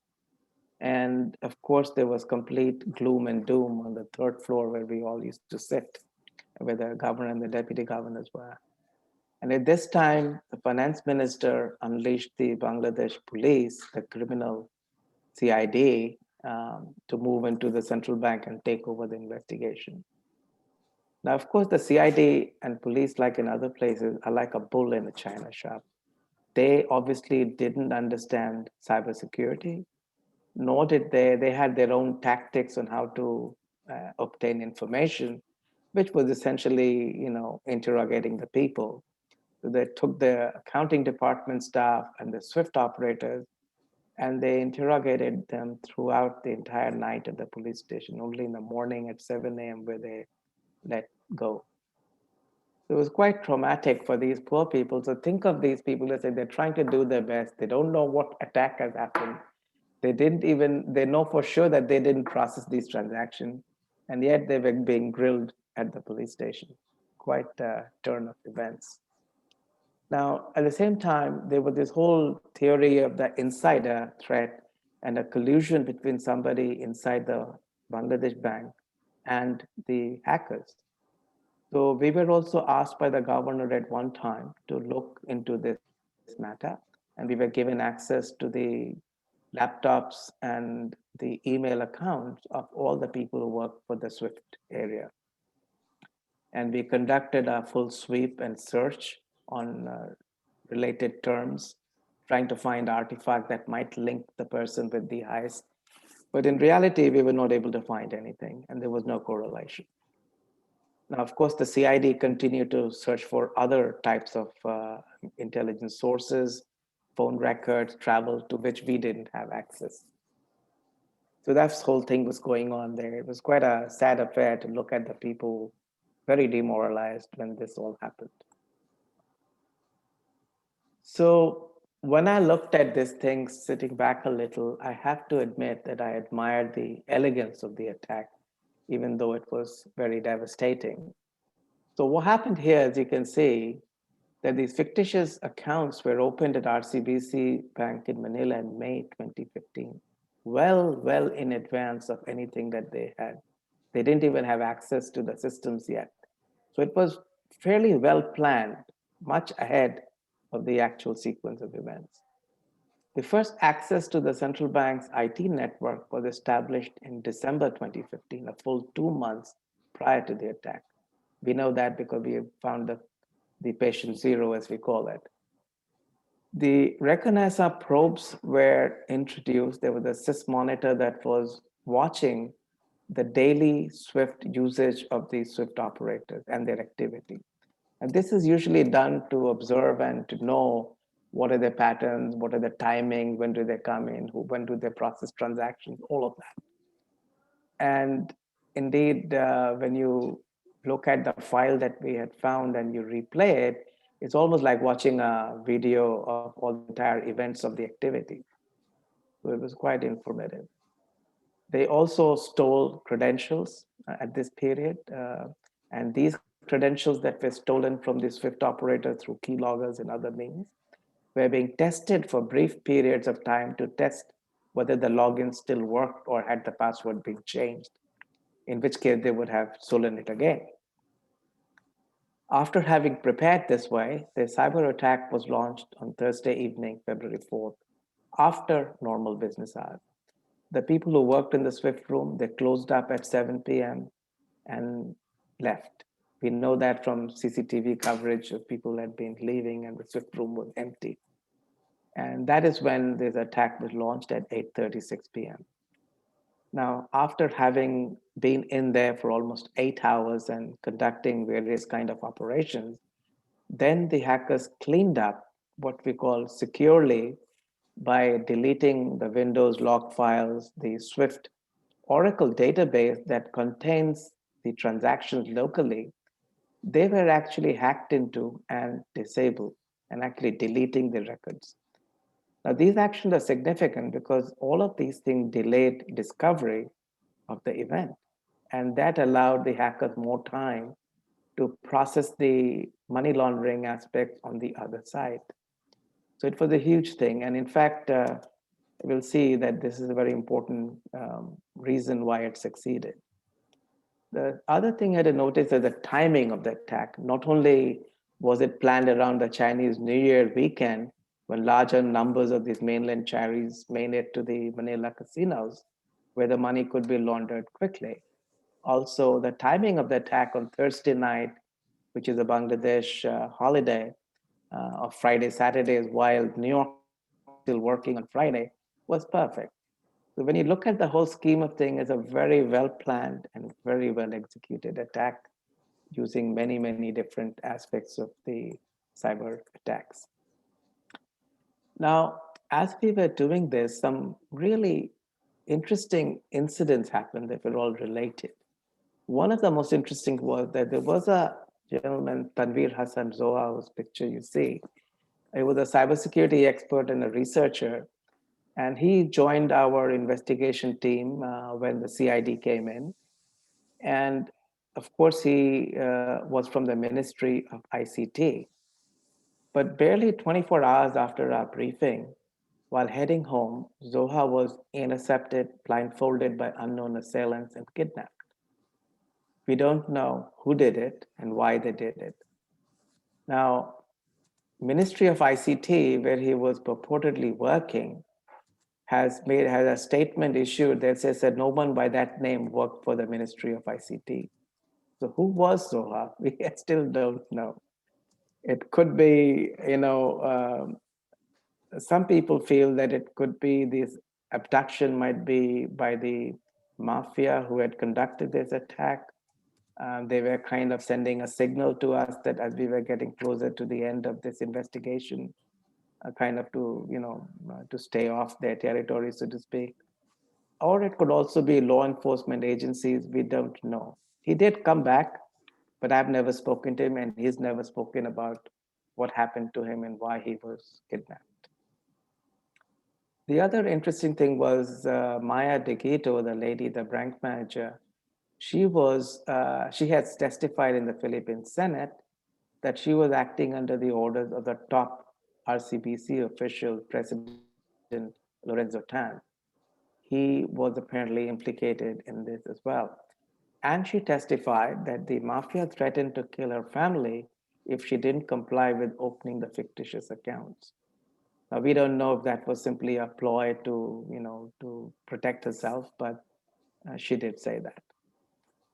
And of course, there was complete gloom and doom on the third floor where we all used to sit, where the governor and the deputy governors were. And at this time, the finance minister unleashed the Bangladesh police, the criminal CID, to move into the central bank and take over the investigation. Now, of course, the CID and police, like in other places, are like a bull in a china shop. they obviously didn't understand cybersecurity, nor did they had their own tactics on how to obtain information, which was essentially, interrogating the people. So they took the accounting department staff and the Swift operators, and they interrogated them throughout the entire night at the police station. Only in the morning at 7 a.m. were they let go. It was quite traumatic for these poor people. So think of these people as they're trying to do their best. They don't know what attack has happened. They know for sure that they didn't process these transactions. And yet they were being grilled at the police station. Quite a turn of events. Now, at the same time, there was this whole theory of the insider threat and a collusion between somebody inside the Bangladesh bank and the hackers. So we were also asked by the governor at one time to look into this matter, and we were given access to the laptops and the email accounts of all the people who work for the Swift area. And we conducted a full sweep and search on related terms, trying to find artifact that might link the person with the heist. But in reality, we were not able to find anything, and there was no correlation. Now, of course, the CID continued to search for other types of intelligence sources, phone records, travel to which we didn't have access. So that whole thing was going on there. It was quite a sad affair to look at the people very demoralized when this all happened. So when I looked at this thing, sitting back a little, I have to admit that I admired the elegance of the attack, even though it was very devastating. So what happened here, as you can see, that these fictitious accounts were opened at RCBC Bank in Manila in May 2015, well in advance of anything that they had. They didn't even have access to the systems yet. So it was fairly well planned, much ahead of the actual sequence of events. The first access to the central bank's IT network was established in December 2015, a full 2 months prior to the attack. We know that because we found the patient zero, as we call it. The Reconnaissance probes were introduced. There was a sys monitor that was watching the daily Swift usage of the Swift operators and their activity. And this is usually done to observe and to know what are their patterns, what are the timing, when do they come in, when do they process transactions, all of that. And indeed, when you look at the file that we had found and you replay it, it's almost like watching a video of all the entire events of the activity. So it was quite informative. They also stole credentials at this period. And these credentials that were stolen from the Swift operator through keyloggers and other means were being tested for brief periods of time to test whether the login still worked or had the password been changed, in which case they would have stolen it again. After having prepared this way, the cyber attack was launched on Thursday evening, February 4th, after normal business hours. The people who worked in the Swift room, they closed up at 7 p.m. and left. We know that from CCTV coverage of people had been leaving and the Swift room was empty. And that is when this attack was launched at 8:36 p.m. Now, after having been in there for almost 8 hours and conducting various kind of operations, then the hackers cleaned up what we call securely by deleting the Windows log files, the Swift Oracle database that contains the transactions locally. They were actually hacked into and disabled and actually deleting the records. Now, these actions are significant because all of these things delayed discovery of the event. And that allowed the hackers more time to process the money laundering aspect on the other side. So it was a huge thing. And in fact, we'll see that this is a very important reason why it succeeded. The other thing I had to notice is the timing of the attack. Not only was it planned around the Chinese New Year weekend, when larger numbers of these mainland Chinese made it to the Manila casinos, where the money could be laundered quickly. Also, the timing of the attack on Thursday night, which is a Bangladesh holiday, of Friday, Saturdays, while New York was still working on Friday, was perfect. So when you look at the whole scheme of things, it's a very well planned and very well executed attack using many, many different aspects of the cyber attacks. Now, as we were doing this, some really interesting incidents happened that were all related. One of the most interesting was that there was a gentleman, Tanvir Hassan Zoha, whose picture you see. He was a cybersecurity expert and a researcher, and he joined our investigation team when the CID came in. And of course, he was from the Ministry of ICT. But barely 24 hours after our briefing, while heading home, Zoha was intercepted, blindfolded by unknown assailants, and kidnapped. We don't know who did it and why they did it. Now, Ministry of ICT, where he was purportedly working, has a statement issued that says that no one by that name worked for the Ministry of ICT. So who was Zoha? We still don't know. It could be, some people feel that it could be this abduction might be by the mafia who had conducted this attack. They were kind of sending a signal to us that as we were getting closer to the end of this investigation, kind of to, to stay off their territory, so to speak. Or it could also be law enforcement agencies. We don't know. He did come back, but I've never spoken to him, and he's never spoken about what happened to him and why he was kidnapped. The other interesting thing was Maya DeGito, the lady, the branch manager. She has testified in the Philippine Senate that she was acting under the orders of the top RCBC official, President Lorenzo Tan. He was apparently implicated in this as well. And she testified that the mafia threatened to kill her family if she didn't comply with opening the fictitious accounts. Now, we don't know if that was simply a ploy to, to protect herself, but she did say that.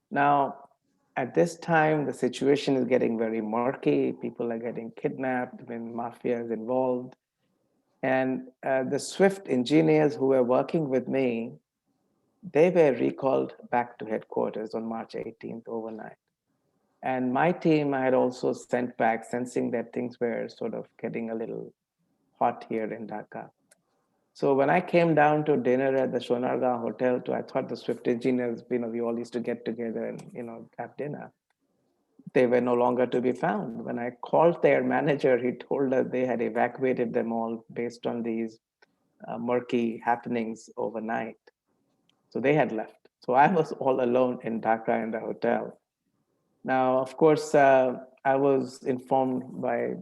Now, at this time, the situation is getting very murky. People are getting kidnapped when mafia is involved. And the SWIFT engineers who were working with me, they were recalled back to headquarters on March 18th overnight. And my team I had also sent back, sensing that things were sort of getting a little hot here in Dhaka. So when I came down to dinner at the Shonargaon Hotel, I thought the Swift engineers, we all used to get together and, have dinner. They were no longer to be found. When I called their manager, he told us they had evacuated them all based on these murky happenings overnight. So they had left. So I was all alone in Dhaka in the hotel. Now, of course, I was informed by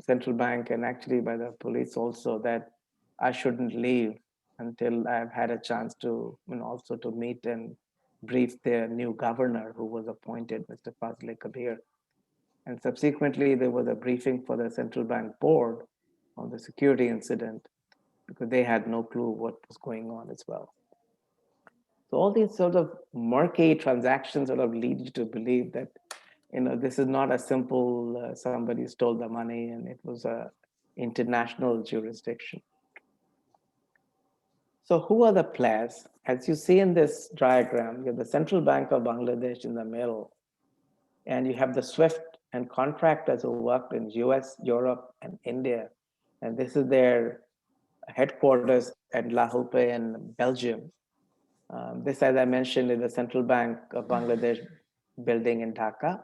central bank and actually by the police also that I shouldn't leave until I've had a chance to, also to meet and brief their new governor who was appointed, Mr. Fazle Kabir. And subsequently, there was a briefing for the central bank board on the security incident because they had no clue what was going on as well. So all these sort of murky transactions sort of lead you to believe that, this is not a simple somebody stole the money and it was a international jurisdiction. So who are the players? As you see in this diagram, you have the Central Bank of Bangladesh in the middle, and you have the SWIFT and contractors who worked in US, Europe, and India. And this is their headquarters at La Hulpe in Belgium. This, as I mentioned, is the Central Bank of Bangladesh building in Dhaka.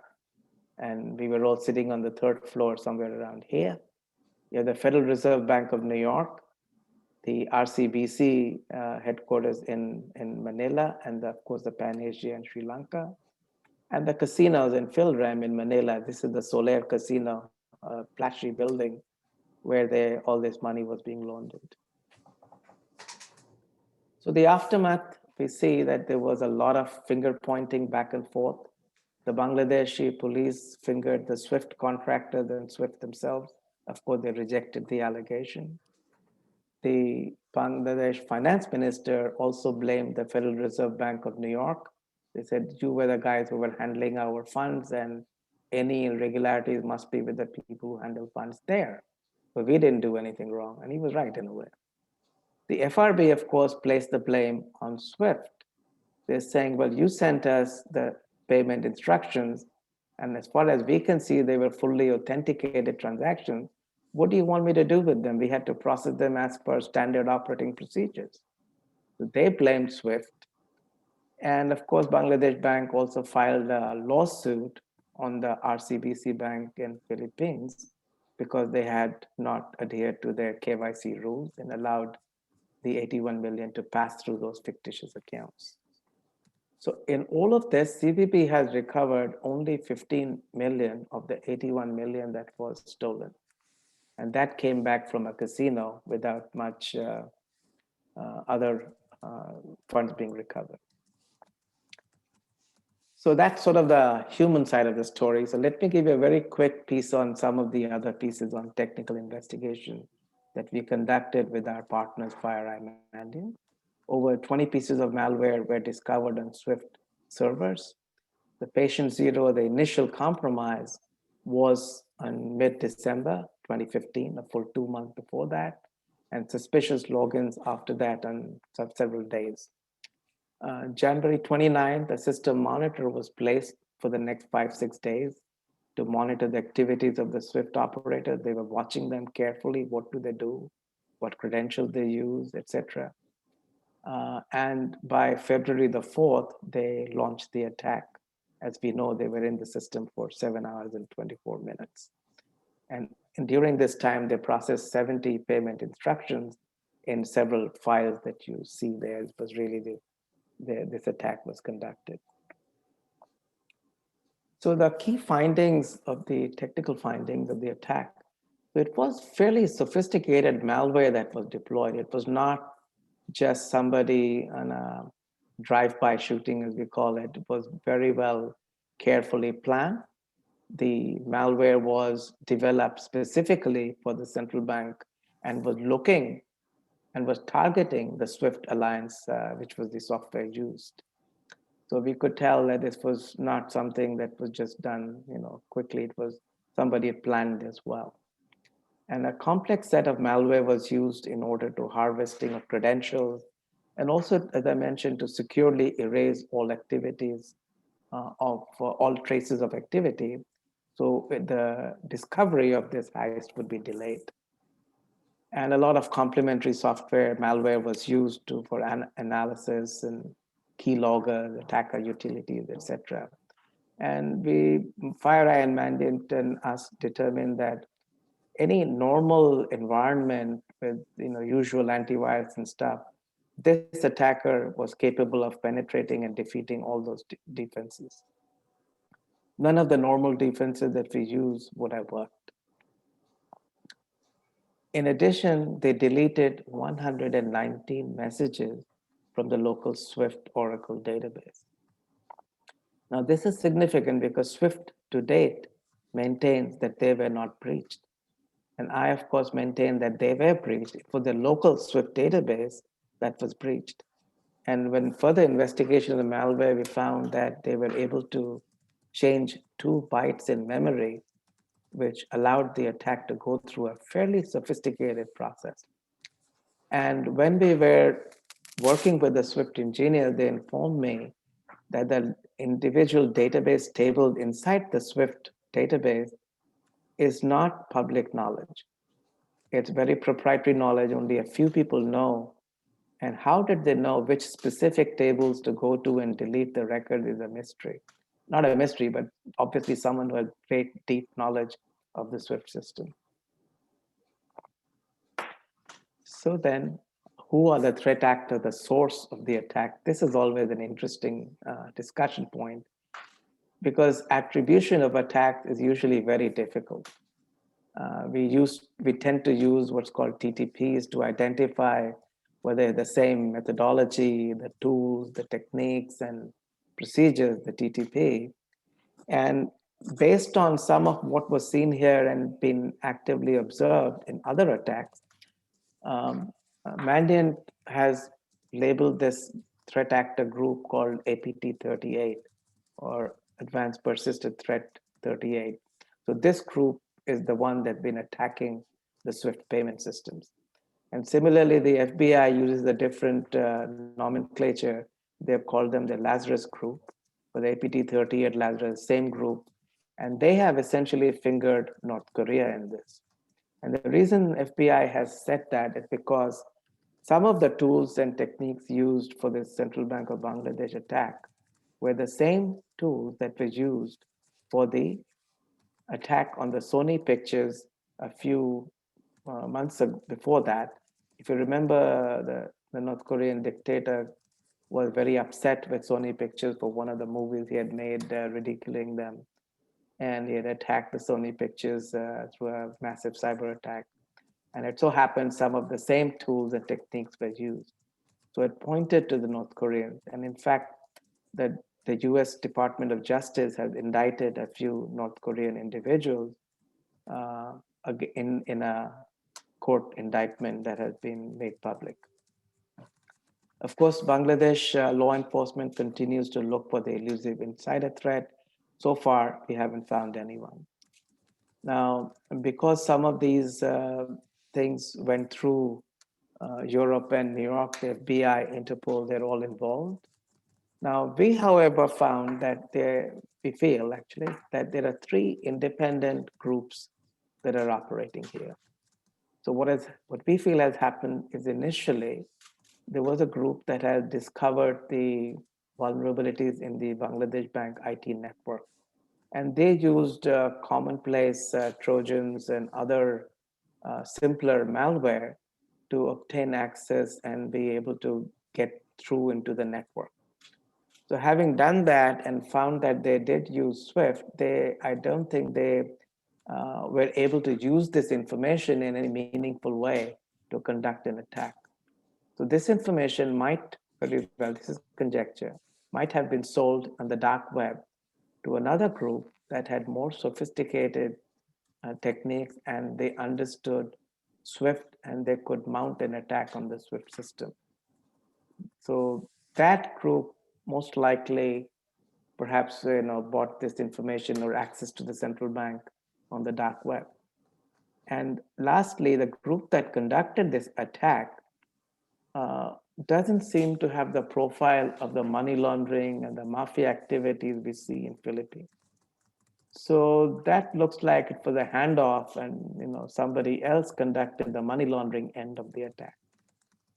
And we were all sitting on the third floor somewhere around here. You have the Federal Reserve Bank of New York, the RCBC headquarters in Manila, and of course the Pan Asia in Sri Lanka, and the casinos in Philram in Manila. This is the Soler Casino, a flashy building where all this money was being laundered. So the aftermath, we see that there was a lot of finger pointing back and forth. The Bangladeshi police fingered the SWIFT contractors and SWIFT themselves. Of course, they rejected the allegation. The Bangladesh finance minister also blamed the Federal Reserve Bank of New York. They said, you were the guys who were handling our funds and any irregularities must be with the people who handle funds there. But we didn't do anything wrong. And he was right in a way. The FRB, of course, placed the blame on SWIFT. They're saying, well, you sent us the payment instructions, and as far as we can see, they were fully authenticated transactions. What do you want me to do with them? We had to process them as per standard operating procedures. So they blamed SWIFT. And of course, Bangladesh Bank also filed a lawsuit on the RCBC Bank in Philippines because they had not adhered to their KYC rules and allowed the 81 million to pass through those fictitious accounts. So in all of this, CBP has recovered only 15 million of the 81 million that was stolen. And that came back from a casino without much other funds being recovered. So that's sort of the human side of the story. So let me give you a very quick piece on some of the other pieces on technical investigation that we conducted with our partners, FireEye Mandiant. Over 20 pieces of malware were discovered on Swift servers. The patient zero, the initial compromise, was on mid-December 2015, a full 2 months before that, and suspicious logins after that on several days. January 29th, a system monitor was placed for the next 5-6 days to monitor the activities of the Swift operators. They were watching them carefully. What do they do? What credentials they use, etc. And by February the 4th, they launched the attack. As we know, they were in the system for 7 hours and 24 minutes. And during this time, they processed 70 payment instructions in several files that you see there. It was really this attack was conducted. So the key findings of the technical findings of the attack, it was fairly sophisticated malware that was deployed. It was not just somebody on a drive-by shooting, as we call it. It was very well carefully planned. The malware was developed specifically for the central bank and was looking and was targeting the SWIFT alliance, which was the software used. So we could tell that this was not something that was just done, quickly. It was somebody had planned as well. And a complex set of malware was used in order to harvesting of credentials, and also, as I mentioned, to securely erase all activities of all traces of activity. So the discovery of this heist would be delayed. And a lot of complementary software malware was used for analysis and keylogger, attacker utilities, etc. And FireEye and Mandiant and us determined that any normal environment with usual antivirus and stuff, this attacker was capable of penetrating and defeating all those defenses. None of the normal defenses that we use would have worked. In addition, they deleted 119 messages from the local Swift Oracle database. Now, this is significant because Swift to date maintains that they were not breached. And I, of course, maintain that they were breached for the local Swift database that was breached. And when further investigation of the malware, we found that they were able to change 2 bytes in memory, which allowed the attack to go through a fairly sophisticated process. And when we were working with the Swift engineer, they informed me that the individual database table inside the Swift database is not public knowledge. It's very proprietary knowledge, only a few people know. And how did they know which specific tables to go to and delete the record is a mystery. Not a mystery, but obviously someone who has great deep knowledge of the Swift system. So then, who are the threat actors, the source of the attack? This is always an interesting discussion point because attribution of attack is usually very difficult. We tend to use what's called TTPs to identify whether the same methodology, the tools, the techniques, and procedures, the TTP. And based on some of what was seen here and been actively observed in other attacks, Mandiant has labeled this threat actor group called APT38, or Advanced Persistent Threat 38. So this group is the one that's been attacking the SWIFT payment systems. And similarly, the FBI uses a different nomenclature. They've called them the Lazarus group, or the APT-38 Lazarus, same group. And they have essentially fingered North Korea in this. And the reason FBI has said that is because some of the tools and techniques used for the Central Bank of Bangladesh attack were the same tools that were used for the attack on the Sony pictures a few months before that. If you remember, the North Korean dictator was very upset with Sony Pictures for one of the movies he had made, ridiculing them. And he had attacked the Sony Pictures through a massive cyber attack. And it so happened some of the same tools and techniques were used. So it pointed to the North Koreans. And in fact, the US Department of Justice has indicted a few North Korean individuals uh, in a court indictment that has been made public. Of course, Bangladesh law enforcement continues to look for the elusive insider threat. So far, we haven't found anyone. Now, because some of these things went through Europe and New York, the FBI, Interpol, they're all involved. Now, we, however, found that we feel actually that there are three independent groups that are operating here. So what we feel has happened is initially there was a group that had discovered the vulnerabilities in the Bangladesh Bank IT network. And they used commonplace Trojans and other simpler malware to obtain access and be able to get through into the network. So having done that and found that they did use Swift, I don't think they were able to use this information in any meaningful way to conduct an attack. So this information might, very well, this is conjecture, might have been sold on the dark web to another group that had more sophisticated techniques and they understood Swift and they could mount an attack on the Swift system. So that group most likely perhaps bought this information or access to the central bank on the dark web. And lastly, the group that conducted this attack doesn't seem to have the profile of the money laundering and the mafia activities we see in Philippines. So that looks like it was a handoff, and somebody else conducted the money laundering end of the attack.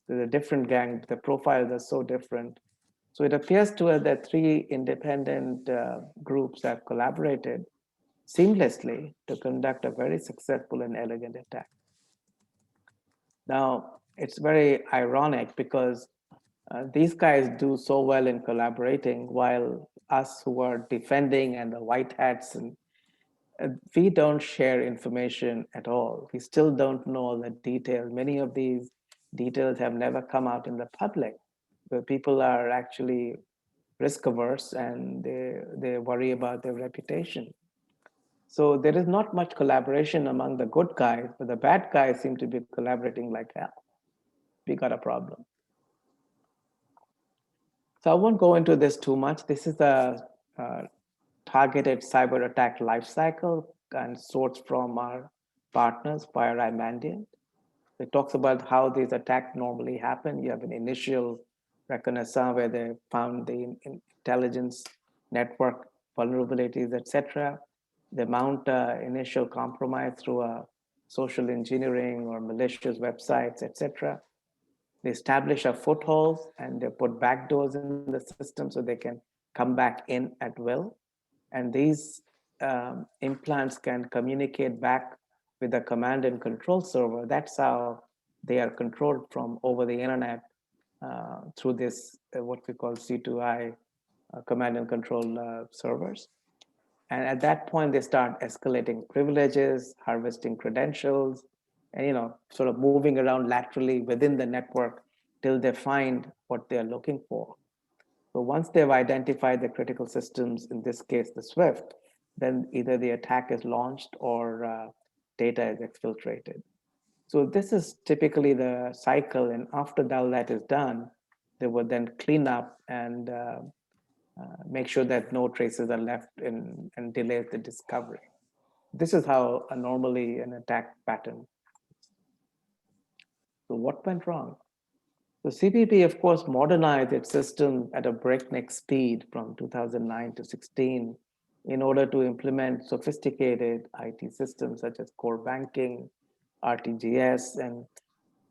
There's a different gang. The profiles are so different. So it appears to us that three independent groups have collaborated seamlessly to conduct a very successful and elegant attack. Now, it's very ironic because these guys do so well in collaborating while us who are defending and the white hats, and we don't share information at all. We still don't know the details. Many of these details have never come out in the public, where people are actually risk averse and they worry about their reputation. So there is not much collaboration among the good guys, but the bad guys seem to be collaborating like hell. We got a problem. So I won't go into this too much. This is a targeted cyber attack lifecycle and sourced from our partners, FireEye Mandiant. It talks about how these attacks normally happen. You have an initial reconnaissance where they found the intelligence network vulnerabilities, etc. They mount initial compromise through a social engineering or malicious websites, etc. They establish a foothold and they put backdoors in the system so they can come back in at will. And these implants can communicate back with the command and control server. That's how they are controlled from over the internet through this, what we call C2I command and control servers. And at that point, they start escalating privileges, harvesting credentials, and sort of moving around laterally within the network till they find what they're looking for. So once they've identified the critical systems, in this case, the Swift, then either the attack is launched or data is exfiltrated. So this is typically the cycle. And after all that is done, they would then clean up and make sure that no traces are left in, and delays the discovery. This is how normally an attack pattern. So what went wrong? So CPP, of course, modernized its system at a breakneck speed from 2009 to 16 in order to implement sophisticated IT systems such as core banking, RTGS, and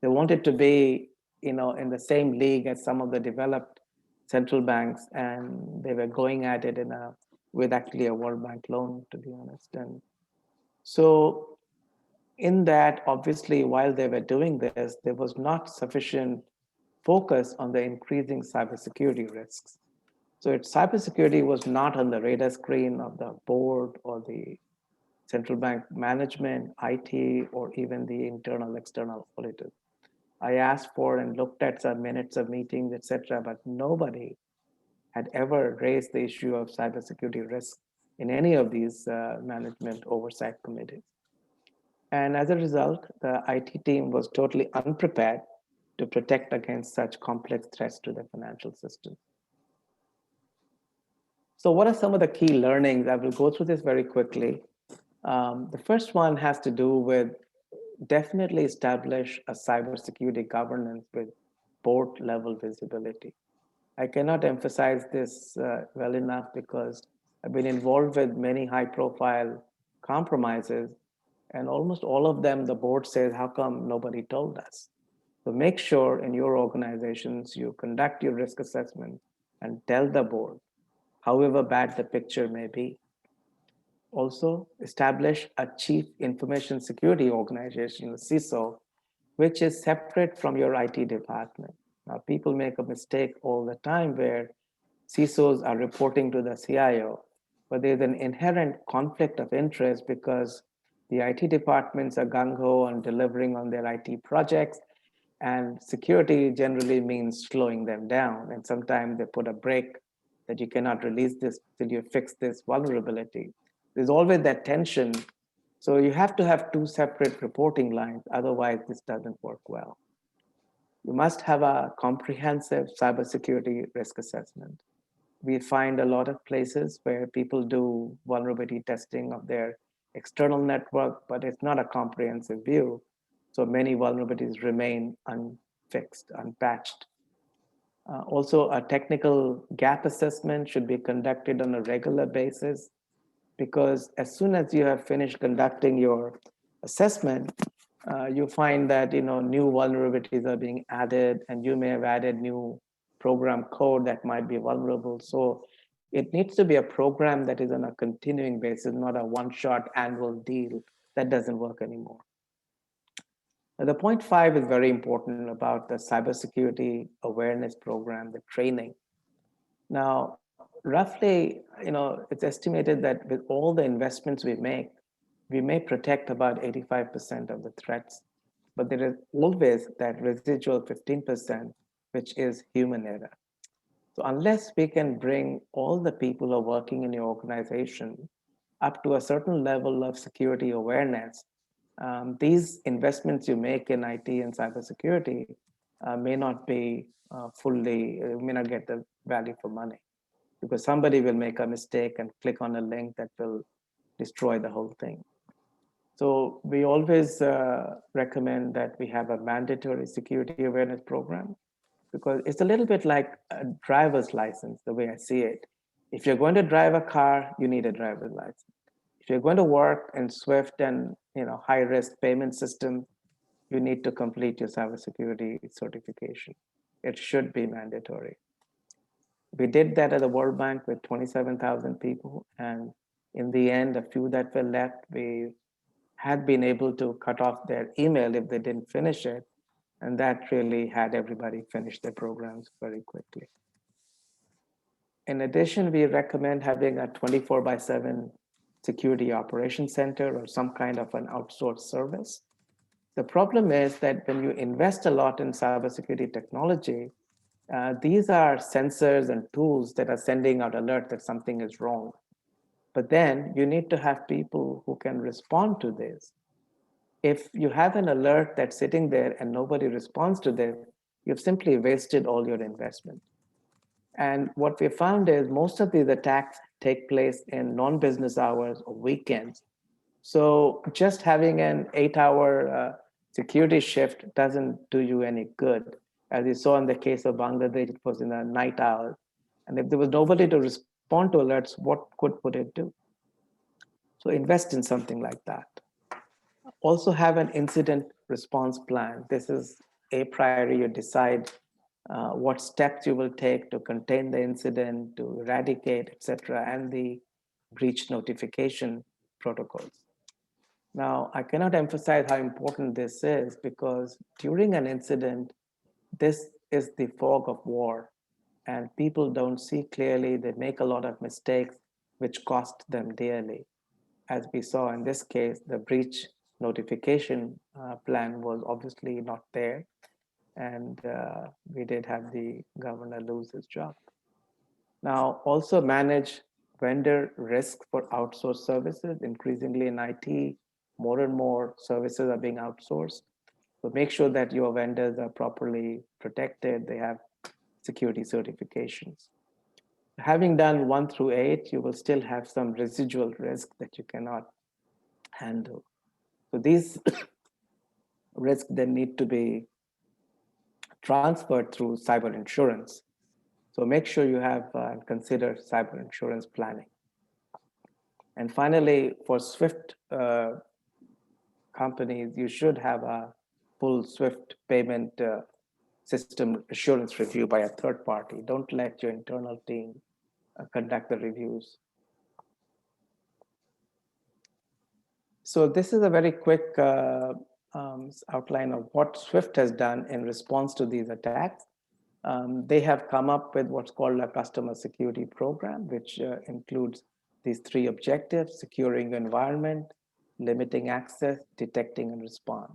they wanted to be, in the same league as some of the developed central banks, and they were going at it with actually a World Bank loan, to be honest. And so in that, obviously, while they were doing this, there was not sufficient focus on the increasing cybersecurity risks. So its cybersecurity was not on the radar screen of the board or the central bank management, IT, or even the internal, external auditors. I asked for and looked at some minutes of meetings, etc., but nobody had ever raised the issue of cybersecurity risk in any of these management oversight committees. And as a result, the IT team was totally unprepared to protect against such complex threats to the financial system. So what are some of the key learnings? I will go through this very quickly. The first one has to do with definitely establish a cybersecurity governance with board level visibility. I cannot emphasize this well enough because I've been involved with many high profile compromises, and almost all of them, the board says, how come nobody told us? So make sure in your organizations, you conduct your risk assessment and tell the board, however bad the picture may be. Also, establish a chief information security organization, CISO, which is separate from your IT department. Now, people make a mistake all the time where CISOs are reporting to the CIO, but there's an inherent conflict of interest because the IT departments are gung-ho on delivering on their IT projects, and security generally means slowing them down. And sometimes they put a break that you cannot release this till you fix this vulnerability. There's always that tension. So you have to have two separate reporting lines, otherwise this doesn't work well. You must have a comprehensive cybersecurity risk assessment. We find a lot of places where people do vulnerability testing of their external network, but it's not a comprehensive view. So many vulnerabilities remain unfixed, unpatched. Also, a technical gap assessment should be conducted on a regular basis, because as soon as you have finished conducting your assessment, you find that new vulnerabilities are being added, and you may have added new program code that might be vulnerable. So it needs to be a program that is on a continuing basis, not a one-shot annual deal. That doesn't work anymore. Now, the point 5 is very important about the cybersecurity awareness program, the training. Now, roughly, it's estimated that with all the investments we may protect about 85% of the threats, but there is always that residual 15%, which is human error. So unless we can bring all the people who are working in your organization up to a certain level of security awareness, these investments you make in IT and cybersecurity may not be may not get the value for money, because somebody will make a mistake and click on a link that will destroy the whole thing. So we always recommend that we have a mandatory security awareness program, because it's a little bit like a driver's license, the way I see it. If you're going to drive a car, you need a driver's license. If you're going to work in Swift and high risk payment system, you need to complete your cybersecurity certification. It should be mandatory. We did that at the World Bank with 27,000 people. And in the end, a few that were left, we had been able to cut off their email if they didn't finish it. And that really had everybody finish their programs very quickly. In addition, we recommend having a 24/7 security operations center or some kind of an outsourced service. The problem is that when you invest a lot in cybersecurity technology, these are sensors and tools that are sending out alert that something is wrong. But then you need to have people who can respond to this. If you have an alert that's sitting there and nobody responds to this, you've simply wasted all your investment. And what we found is most of these attacks take place in non-business hours or weekends. So just having an 8-hour security shift doesn't do you any good. As you saw in the case of Bangladesh, it was in the night hours. And if there was nobody to respond to alerts, what good would it do? So invest in something like that. Also have an incident response plan. This is a priori. You decide what steps you will take to contain the incident, to eradicate, etc., and the breach notification protocols. Now, I cannot emphasize how important this is because during an incident, this is the fog of war, and people don't see clearly. They make a lot of mistakes, which cost them dearly. As we saw in this case, the breach notification plan was obviously not there, and we did have the governor lose his job. Now, also manage vendor risk for outsourced services. Increasingly in IT, more and more services are being outsourced. So make sure that your vendors are properly protected. They have security certifications. Having done 1 through 8, you will still have some residual risk that you cannot handle. So these risks then need to be transferred through cyber insurance. So make sure you have and consider cyber insurance planning. And finally, for Swift companies, you should have a full Swift payment system assurance review by a third party. Don't let your internal team conduct the reviews. So this is a very quick outline of what Swift has done in response to these attacks. They have come up with what's called a customer security program, which includes these 3 objectives: securing the environment, limiting access, detecting and respond.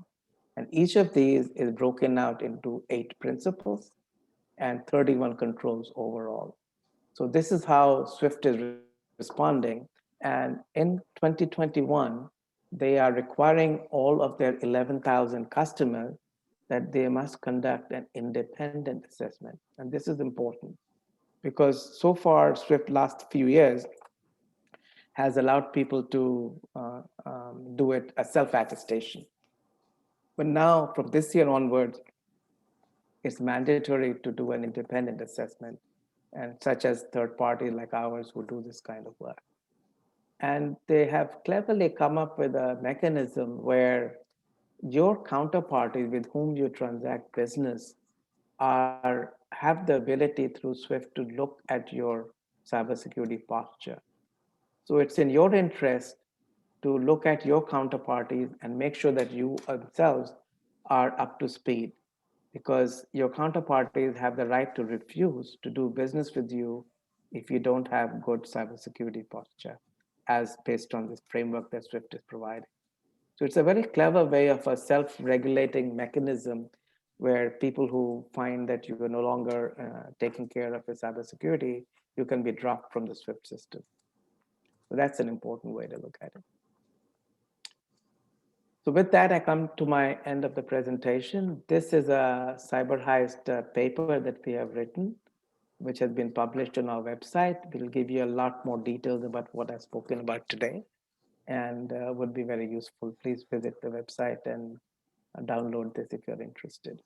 And each of these is broken out into 8 principles and 31 controls overall. So this is how Swift is responding. And in 2021, they are requiring all of their 11,000 customers that they must conduct an independent assessment. And this is important because so far, Swift last few years has allowed people to do it a self-attestation. But now, from this year onwards, it's mandatory to do an independent assessment, and such as third parties like ours who do this kind of work. And they have cleverly come up with a mechanism where your counterparties with whom you transact business have the ability through Swift to look at your cybersecurity posture. So it's in your interest to look at your counterparties and make sure that you themselves are up to speed, because your counterparties have the right to refuse to do business with you if you don't have good cybersecurity posture, as based on this framework that Swift is providing. So it's a very clever way of a self-regulating mechanism where people who find that you are no longer taking care of your cybersecurity, you can be dropped from the Swift system. So that's an important way to look at it. So with that, I come to my end of the presentation. This is a cyberheist paper that we have written, which has been published on our website. We'll give you a lot more details about what I've spoken about today, and would be very useful. Please visit the website and download this if you're interested.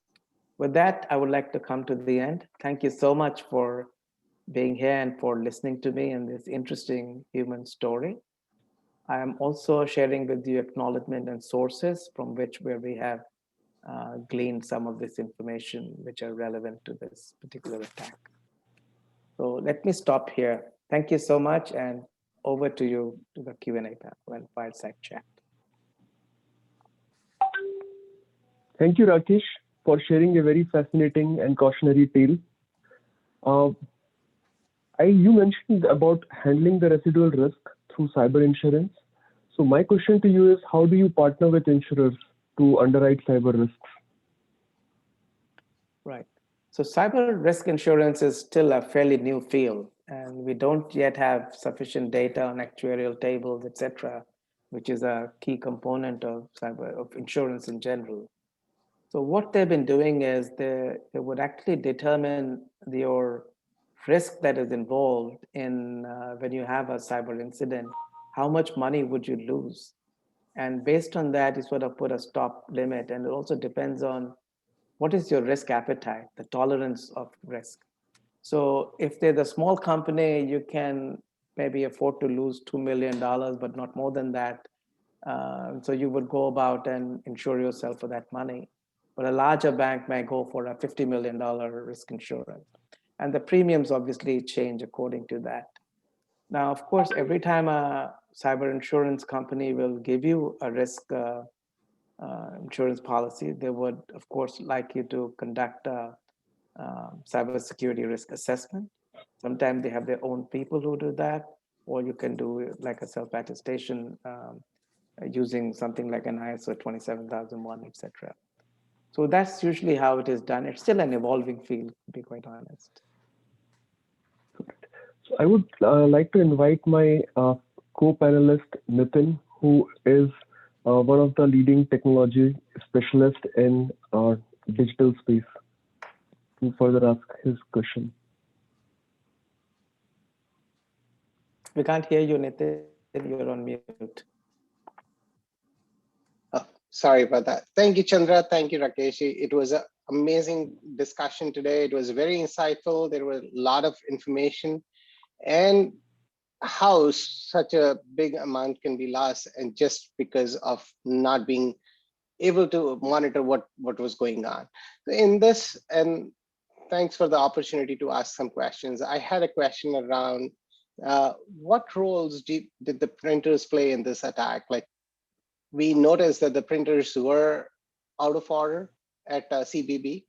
With that, I would like to come to the end. Thank you so much for being here and for listening to me in this interesting human story. I am also sharing with you acknowledgement and sources from which where we have gleaned some of this information which are relevant to this particular attack. So let me stop here. Thank you so much, and over to you to the Q&A panel and fireside chat. Thank you, Rakesh, for sharing a very fascinating and cautionary tale. You mentioned about handling the residual risk through cyber insurance. So my question to you is, how do you partner with insurers to underwrite cyber risks? Right. So cyber risk insurance is still a fairly new field, and we don't yet have sufficient data on actuarial tables, etc., which is a key component of insurance in general. So what they've been doing is they would actually determine your risk that is involved in when you have a cyber incident, how much money would you lose? And based on that, you sort of put a stop limit. And it also depends on what is your risk appetite, the tolerance of risk. So if they're the small company, you can maybe afford to lose $2 million, but not more than that. So you would go about and insure yourself for that money. But a larger bank may go for a $50 million risk insurance. And the premiums obviously change according to that. Now, of course, every time a cyber insurance company will give you a risk insurance policy, they would, of course, like you to conduct a cybersecurity risk assessment. Sometimes they have their own people who do that, or you can do like a self-attestation using something like an ISO 27001, etc. So that's usually how it is done. It's still an evolving field, to be quite honest. So I would like to invite my co-panelist Nitin, who is one of the leading technology specialists in digital space, to further ask his question. We can't hear you, Nitin. You're on mute. Oh, sorry about that. Thank you, Chandra. Thank you, Rakesh. It was an amazing discussion today. It was very insightful. There was a lot of information, and how such a big amount can be lost, and just because of not being able to monitor what was going on. In this, and thanks for the opportunity to ask some questions. I had a question around what roles did the printers play in this attack? Like, we noticed that the printers were out of order at CBB,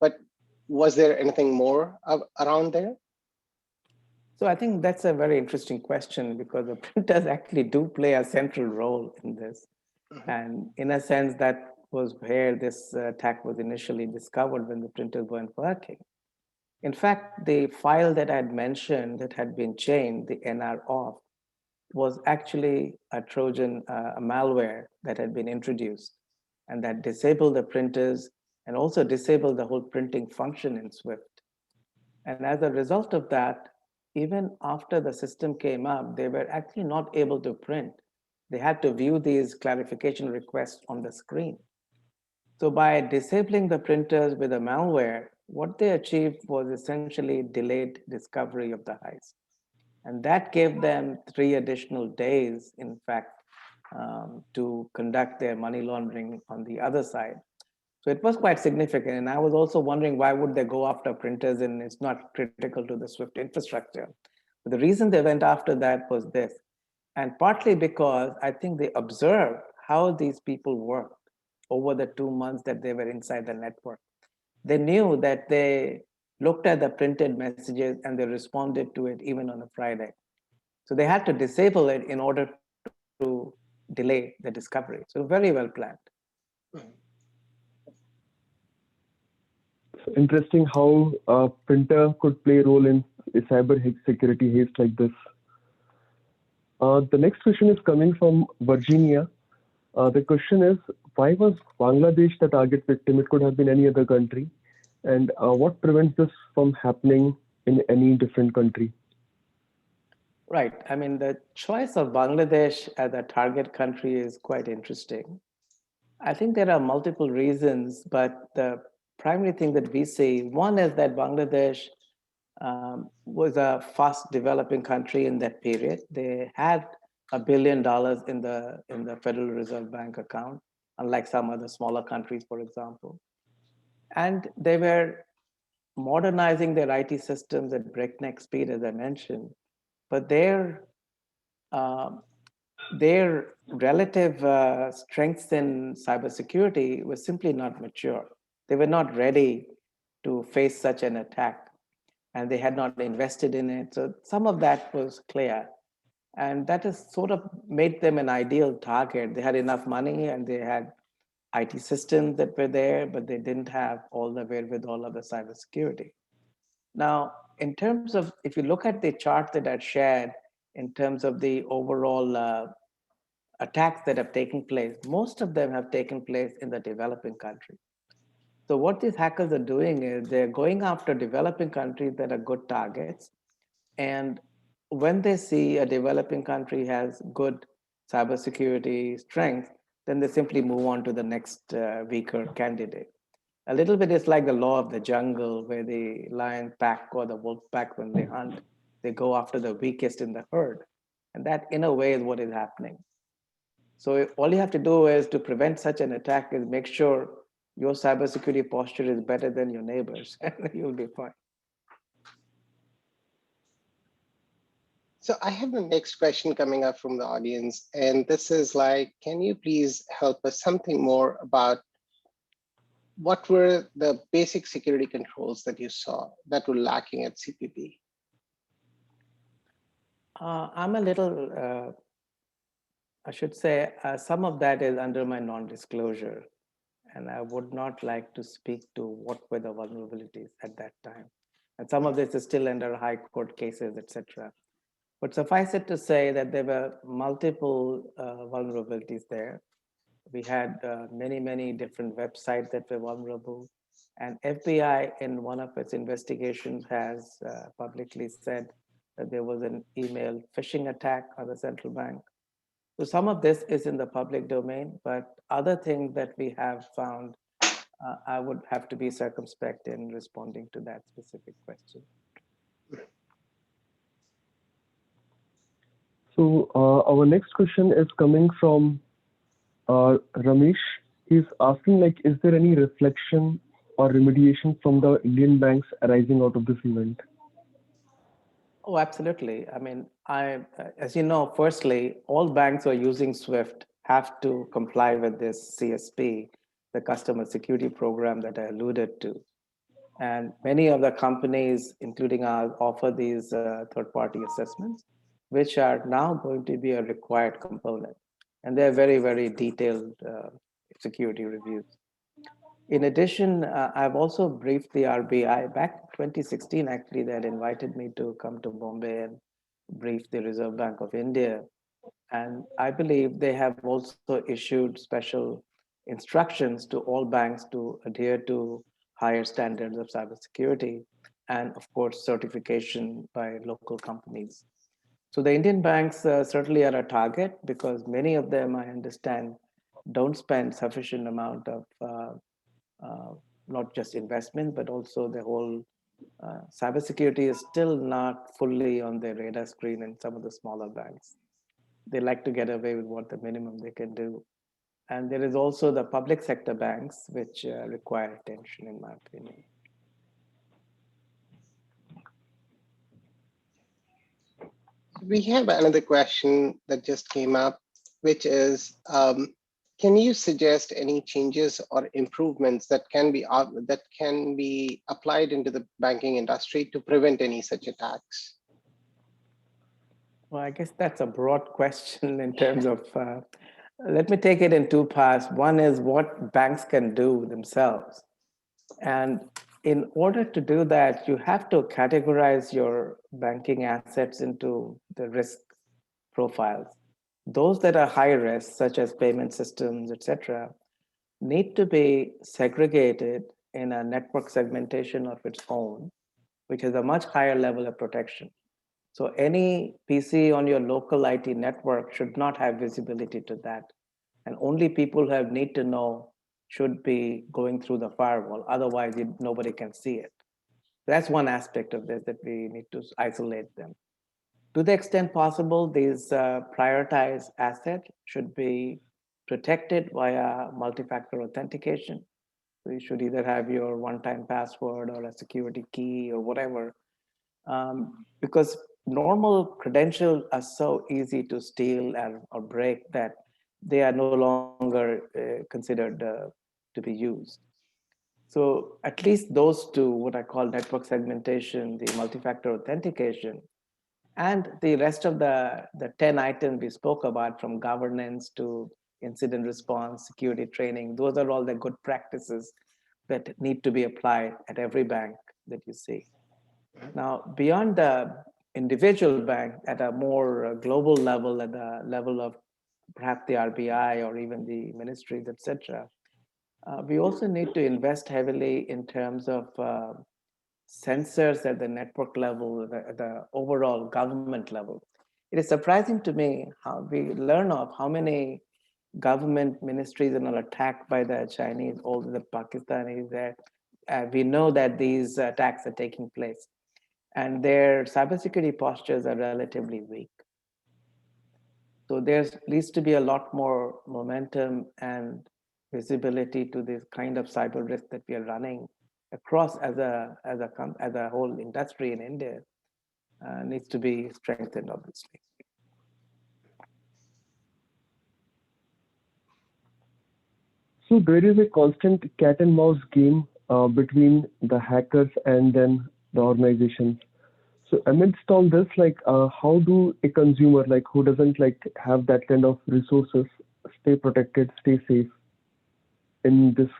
but was there anything more around there? So I think that's a very interesting question, because the printers actually do play a central role in this. Mm-hmm. And in a sense, that was where this attack was initially discovered, when the printers weren't working. In fact, the file that I had mentioned that had been chained, the NR-off, was actually a Trojan, a malware that had been introduced, and that disabled the printers and also disabled the whole printing function in Swift. And as a result of that, even after the system came up, they were actually not able to print. They had to view these clarification requests on the screen. So by disabling the printers with a malware, what they achieved was essentially delayed discovery of the heist. And that gave them 3 additional days, in fact, to conduct their money laundering on the other side. So it was quite significant. And I was also wondering, why would they go after printers, and it's not critical to the Swift infrastructure? But the reason they went after that was this. And partly because I think they observed how these people worked over the 2 months that they were inside the network. They knew that they looked at the printed messages and they responded to it even on a Friday. So they had to disable it in order to delay the discovery. So very well planned. So interesting how a printer could play a role in a cyber security haste like this. The next question is coming from Virginia. The question is, why was Bangladesh the target victim? It could have been any other country. And what prevents this from happening in any different country? Right. I mean, the choice of Bangladesh as a target country is quite interesting. I think there are multiple reasons, but the primary thing that we see, one is that Bangladesh was a fast developing country in that period. They had $1 billion in the Federal Reserve Bank account, unlike some other smaller countries, for example. And they were modernizing their IT systems at breakneck speed, as I mentioned, but their relative strengths in cybersecurity was simply not mature. They were not ready to face such an attack, and they had not invested in it. So some of that was clear. And that has sort of made them an ideal target. They had enough money and they had IT systems that were there, but they didn't have all the wherewithal of the cybersecurity. Now, in terms of, if you look at the chart that I shared, in terms of the overall attacks that have taken place, most of them have taken place in the developing country. So what these hackers are doing is they're going after developing countries that are good targets. And when they see a developing country has good cybersecurity strength, then they simply move on to the next weaker candidate. A little bit is like the law of the jungle, where the lion pack or the wolf pack, when they hunt, they go after the weakest in the herd. And that, in a way, is what is happening. So all you have to do is to prevent such an attack is make sure your cybersecurity posture is better than your neighbors, and you'll be fine. So I have the next question coming up from the audience, and this is like, can you please help us something more about what were the basic security controls that you saw that were lacking at CPP? I'm a little, I should say, some of that is under my non-disclosure, and I would not like to speak to what were the vulnerabilities at that time. And some of this is still under high court cases, etc. But suffice it to say that there were multiple vulnerabilities there. We had many, many different websites that were vulnerable. And FBI, in one of its investigations, has publicly said that there was an email phishing attack on the central bank. So some of this is in the public domain, but other things that we have found, I would have to be circumspect in responding to that specific question. So our next question is coming from Ramesh. He's asking, like, is there any reflection or remediation from the Indian banks arising out of this event? Oh, absolutely. I mean, as you know, firstly, all banks who are using SWIFT have to comply with this CSP, the customer security program that I alluded to. And many of the companies, including ours, offer these third-party assessments, which are now going to be a required component. And they're very, very detailed security reviews. In addition, I've also briefed the RBI back in 2016. Actually, they had invited me to come to Bombay and brief the Reserve Bank of India. And I believe they have also issued special instructions to all banks to adhere to higher standards of cybersecurity and, of course, certification by local companies. So the Indian banks certainly are a target because many of them, I understand, don't spend sufficient amount of uh, not just investment, but also the whole cybersecurity is still not fully on their radar screen in some of the smaller banks. They like to get away with what the minimum they can do. And there is also the public sector banks, which require attention, in my opinion. We have another question that just came up, which is, can you suggest any changes or improvements that can be applied into the banking industry to prevent any such attacks? Well, I guess that's a broad question in terms of, let me take it in two parts. One is what banks can do themselves. And in order to do that, you have to categorize your banking assets into the risk profiles. Those that are high risk, such as payment systems, etc., need to be segregated in a network segmentation of its own, which has a much higher level of protection. So any PC on your local IT network should not have visibility to that. And only people who have need to know should be going through the firewall. Otherwise, nobody can see it. That's one aspect of this that we need to isolate them. To the extent possible, these prioritized assets should be protected via multi-factor authentication. So you should either have your one-time password or a security key or whatever, because normal credentials are so easy to steal or break that they are no longer considered to be used. So at least those two, what I call network segmentation, the multi-factor authentication, and the rest of the 10 items we spoke about, from governance to incident response, security training, those are all the good practices that need to be applied at every bank that you see. Now, beyond the individual bank, at a more global level, at the level of perhaps the RBI or even the ministries, etc., We also need to invest heavily in terms of sensors at the network level, the overall government level. It is surprising to me how we learn of how many government ministries are attacked by the Chinese or the Pakistanis. That we know that these attacks are taking place, and their cybersecurity postures are relatively weak. So there needs to be a lot more momentum and visibility to this kind of cyber risk that we are running across as a whole industry in India. Needs to be strengthened, obviously. So there is a constant cat and mouse game between the hackers and then the organizations. So amidst all this, like how do a consumer like who doesn't like have that kind of resources stay protected, stay safe in this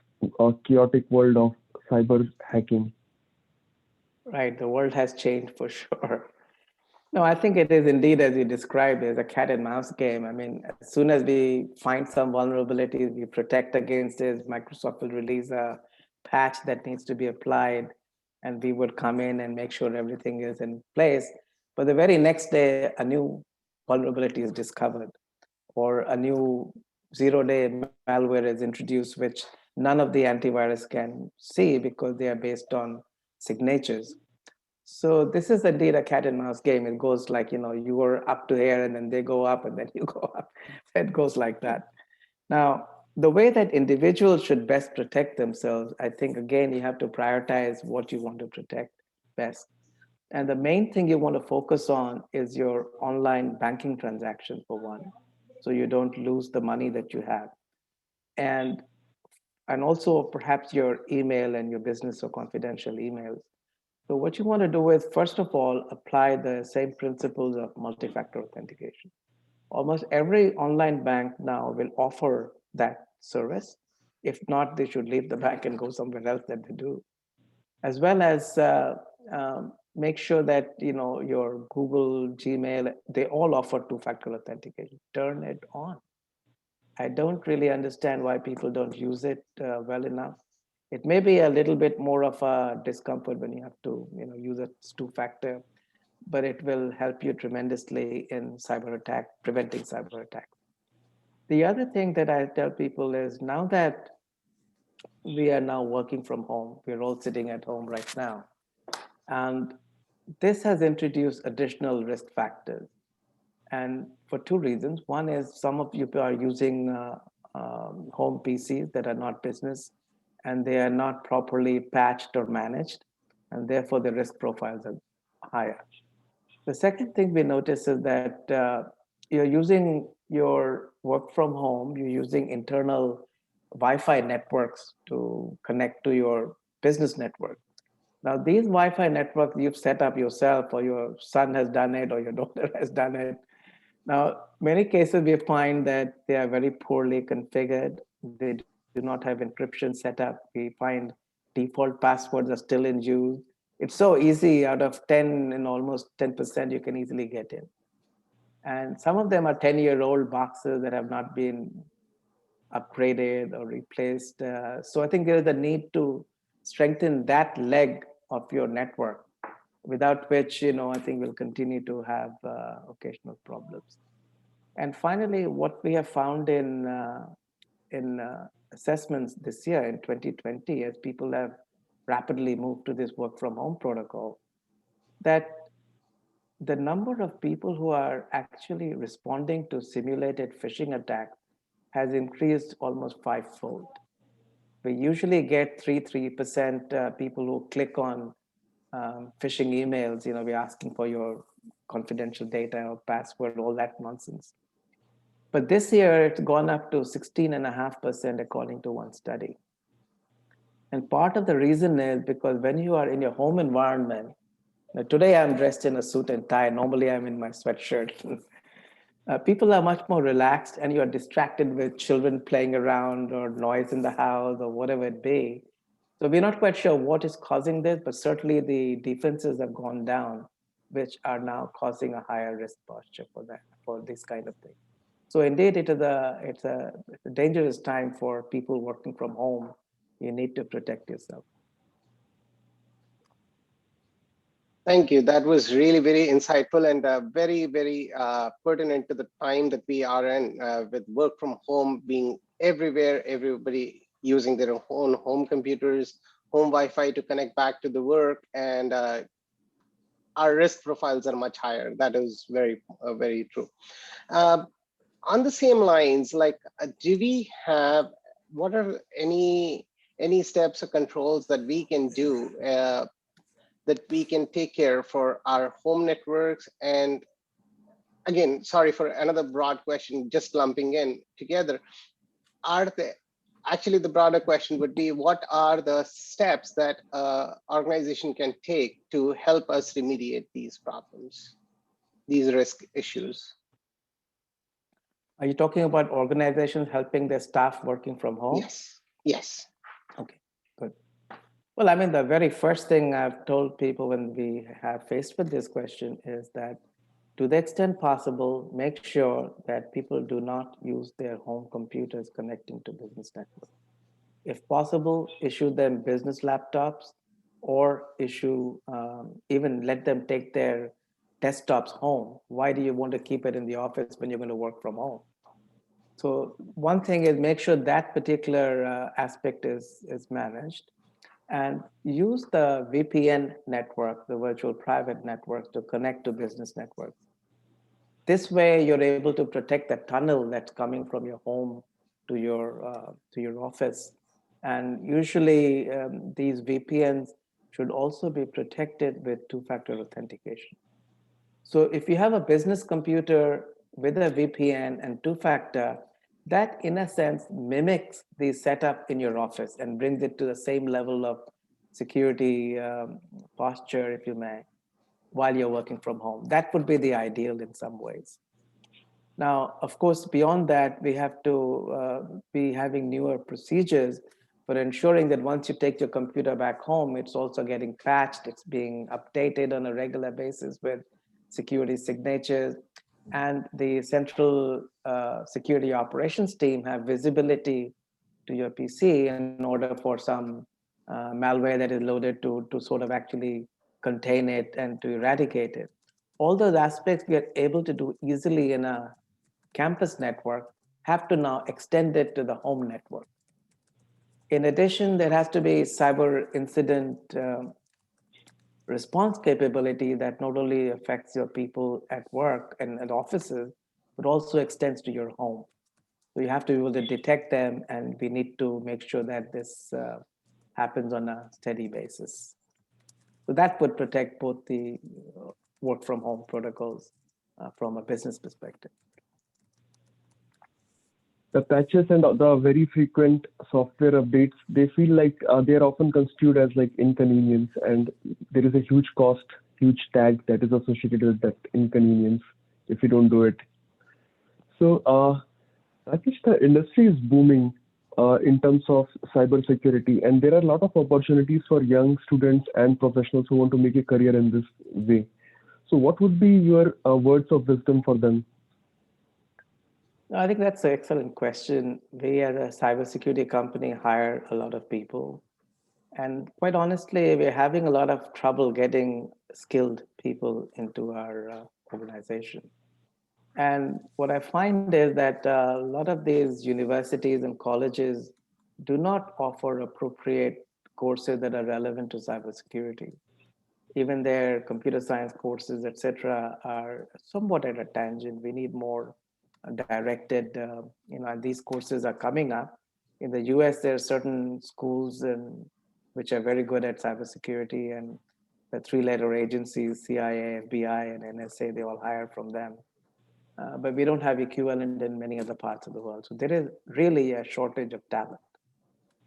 chaotic world of cyber hacking? Right, the world has changed for sure. No, I think it is indeed as you described as a cat and mouse game. I mean, as soon as we find some vulnerabilities, we protect against it. Microsoft will release a patch that needs to be applied, and we would come in and make sure everything is in place. But the very next day, a new vulnerability is discovered, or a new zero-day malware is introduced, which none of the antivirus can see because they are based on signatures. So this is indeed a cat and mouse game. It goes like, you are up to here and then they go up and then you go up. It goes like that. Now, the way that individuals should best protect themselves, I think, again, you have to prioritize what you want to protect best. And the main thing you want to focus on is your online banking transactions, for one, so you don't lose the money that you have. And and also perhaps your email and your business or confidential emails. So what you want to do is, first of all, apply the same principles of multi-factor authentication. Almost every online bank now will offer that service. If not, they should leave the bank and go somewhere else that they do. As well as make sure that your Google, Gmail, they all offer two-factor authentication. Turn it on. I don't really understand why people don't use it well enough. It may be a little bit more of a discomfort when you have to, use a two-factor, but it will help you tremendously in cyber attack, preventing cyber attacks. The other thing that I tell people is, now that we are now working from home, we're all sitting at home right now, and this has introduced additional risk factors. And for two reasons. One is some of you are using home PCs that are not business, and they are not properly patched or managed, and therefore the risk profiles are higher. The second thing we notice is that you're using your work from home, you're using internal Wi-Fi networks to connect to your business network. Now, these Wi-Fi networks you've set up yourself, or your son has done it, or your daughter has done it. Now, many cases we find that they are very poorly configured. They do not have encryption set up. We find default passwords are still in use. It's so easy, out of 10 and almost 10%, you can easily get in. And some of them are 10-year-old boxes that have not been upgraded or replaced. So I think there is a need to strengthen that leg of your network, without which, I think we'll continue to have occasional problems. And finally, what we have found in assessments this year in 2020, as people have rapidly moved to this work from home protocol, that the number of people who are actually responding to simulated phishing attacks has increased almost fivefold. We usually get 3% people who click on phishing emails. We're asking for your confidential data or password, all that nonsense. But this year, it's gone up to 16.5%, according to one study. And part of the reason is because when you are in your home environment, now today I'm dressed in a suit and tie. Normally, I'm in my sweatshirt. People are much more relaxed, and you're distracted with children playing around or noise in the house or whatever it be. So we're not quite sure what is causing this, but certainly the defenses have gone down, which are now causing a higher risk posture for that, for this kind of thing. So indeed, it's a dangerous time for people working from home. You need to protect yourself. Thank you. That was really very insightful and very, very pertinent to the time that we are in, with work from home being everywhere, everybody using their own home computers, home Wi-Fi to connect back to the work, and our risk profiles are much higher. That is very, very true. Uh, on the same lines, like, do we have, what are any steps or controls that we can do, that we can take care for our home networks? And again, sorry for another broad question, just lumping in together. Are the Actually, the broader question would be, what are the steps that organization can take to help us remediate these problems, these risk issues? Are you talking about organizations helping their staff working from home? Yes. Yes. Okay, good. Well, I mean, the very first thing I've told people when we have faced with this question is that, to the extent possible, make sure that people do not use their home computers connecting to business networks. If possible, issue them business laptops, or even let them take their desktops home. Why do you want to keep it in the office when you're going to work from home? So one thing is, make sure that particular aspect is managed, and use the VPN network, the virtual private networks, to connect to business networks. This way, you're able to protect the tunnel that's coming from your home to your office. And usually, these VPNs should also be protected with two-factor authentication. So if you have a business computer with a VPN and two-factor, that in a sense mimics the setup in your office and brings it to the same level of security posture, if you may, while you're working from home. That would be the ideal in some ways. Now, of course, beyond that, we have to be having newer procedures for ensuring that once you take your computer back home, it's also getting patched, it's being updated on a regular basis with security signatures, and the central security operations team have visibility to your PC in order for some malware that is loaded to sort of actually contain it and to eradicate it. All those aspects we are able to do easily in a campus network have to now extend it to the home network. In addition, there has to be cyber incident response capability that not only affects your people at work and at offices, but also extends to your home. So you have to be able to detect them, and we need to make sure that this happens on a steady basis. So that would protect both the work from home protocols from a business perspective. The patches and the very frequent software updates, they feel like they are often construed as like inconvenience, and there is a huge cost, huge tag that is associated with that inconvenience if you don't do it. So, Rakesh, the industry is booming in terms of cybersecurity, and there are a lot of opportunities for young students and professionals who want to make a career in this way. So, what would be your words of wisdom for them? I think that's an excellent question. We, as a cybersecurity company, hire a lot of people. And quite honestly, we're having a lot of trouble getting skilled people into our organization. And what I find is that a lot of these universities and colleges do not offer appropriate courses that are relevant to cybersecurity. Even their computer science courses, etc., are somewhat at a tangent. We need more directed, and these courses are coming up. In the US, there are certain schools which are very good at cybersecurity, and the three-letter agencies, CIA, FBI, and NSA, they all hire from them. But we don't have equivalent in many other parts of the world. So there is really a shortage of talent.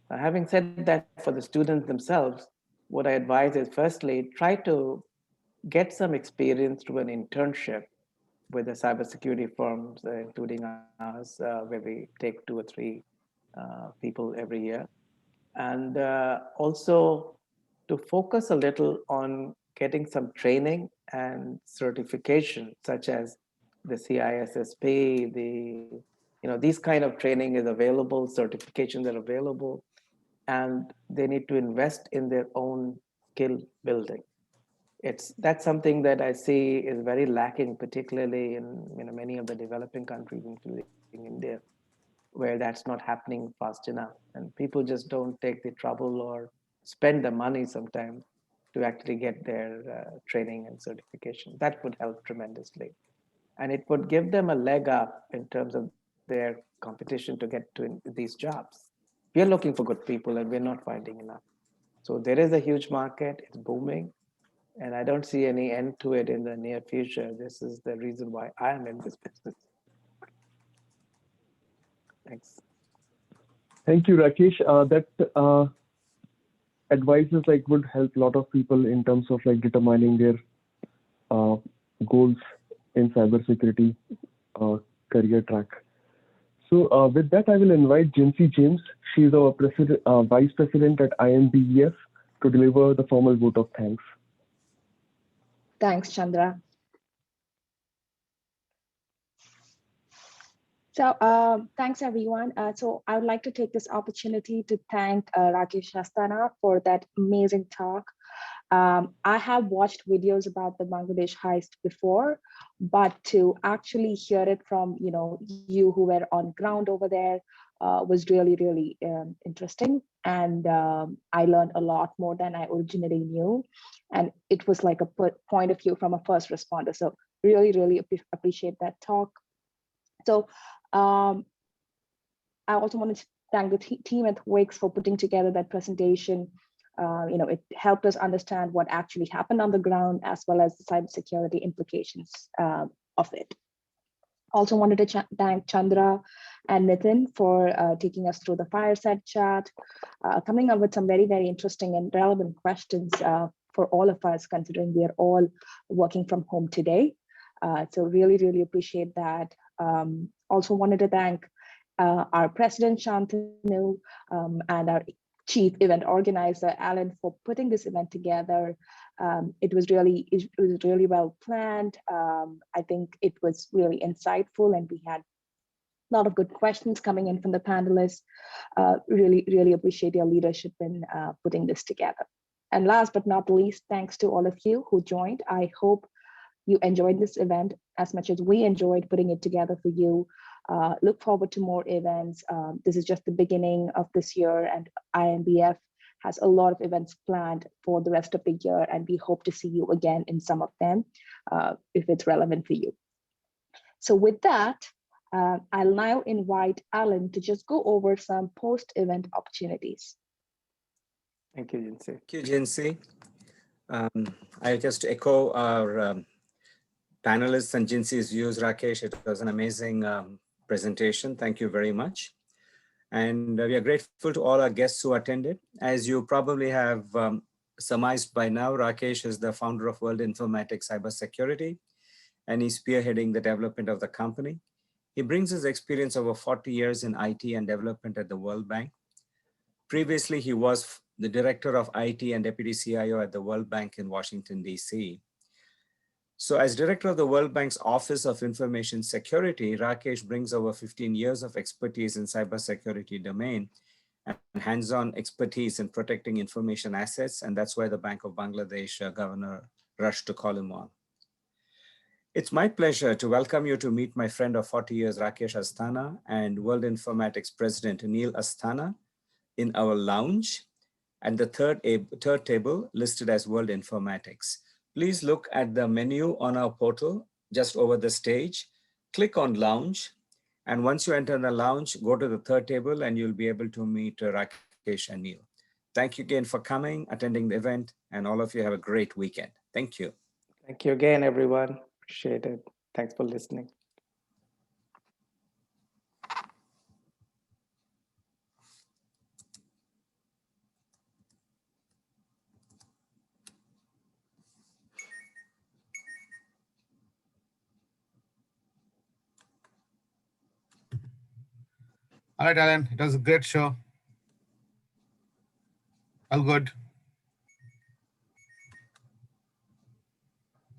Having said that, for the students themselves, what I advise is, firstly, try to get some experience through an internship with the cybersecurity firms, including ours, where we take 2 or 3 people every year. And also to focus a little on getting some training and certification, such as the CISSP, these kind of training is available, certifications are available, and they need to invest in their own skill building. That's something that I see is very lacking, particularly in many of the developing countries, including India, where that's not happening fast enough, and people just don't take the trouble or spend the money sometimes to actually get their training and certification. That would help tremendously, and it would give them a leg up in terms of their competition to get to these jobs. We are looking for good people, and we're not finding enough. So there is a huge market; it's booming, and I don't see any end to it in the near future. This is the reason why I am in this business. Thanks. Thank you, Rakesh. That advices like would help a lot of people in terms of like determining their goals in cybersecurity career track. So with that, I will invite Jinsy James. She is our Vice President at IMBEF to deliver the formal vote of thanks. Thanks, Chandra. So thanks, everyone. So I would like to take this opportunity to thank Rakesh Asthana for that amazing talk. I have watched videos about the Bangladesh heist before, but to actually hear it from you who were on ground over there was really, really interesting. And I learned a lot more than I originally knew. And it was like a point of view from a first responder. So really, really appreciate that talk. So I also wanted to thank the team at Wix for putting together that presentation. It helped us understand what actually happened on the ground, as well as the cybersecurity implications of it. Also wanted to thank Chandra and Nitin for taking us through the fireside chat, coming up with some very, very interesting and relevant questions for all of us, considering we are all working from home today. So really, really appreciate that. Also wanted to thank our president, Shantanu, and our chief event organizer, Alan, for putting this event together. It was really well planned. I think it was really insightful, and we had a lot of good questions coming in from the panelists. Really, really appreciate your leadership in putting this together. And last but not least, thanks to all of you who joined. I hope you enjoyed this event as much as we enjoyed putting it together for you. Look forward to more events. This is just the beginning of this year, and IMBF has a lot of events planned for the rest of the year, and we hope to see you again in some of them if it's relevant for you. So with that, I'll now invite Alan to just go over some post-event opportunities. Thank you, Jinsy. Thank you, Jinsy. I just echo our panelists and Jinsy's views, Rakesh. It was an amazing presentation. Thank you very much. And we are grateful to all our guests who attended. As you probably have surmised by now, Rakesh is the founder of World Informatics Cybersecurity, and he's spearheading the development of the company. He brings his experience over 40 years in IT and development at the World Bank. Previously, he was the director of IT and deputy CIO at the World Bank in Washington, DC. So as director of the World Bank's Office of Information Security, Rakesh brings over 15 years of expertise in cybersecurity domain and hands-on expertise in protecting information assets. And that's why the Bank of Bangladesh governor rushed to call him on. It's my pleasure to welcome you to meet my friend of 40 years, Rakesh Asthana, and World Informatics President Neil Asthana in our lounge and the third table listed as World Informatics. Please look at the menu on our portal just over the stage. Click on lounge. And once you enter the lounge, go to the third table and you'll be able to meet Rakesh and Neil. Thank you again for coming, attending the event, and all of you have a great weekend. Thank you. Thank you again, everyone. Appreciate it. Thanks for listening. All right, Alan, it was a great show. All good.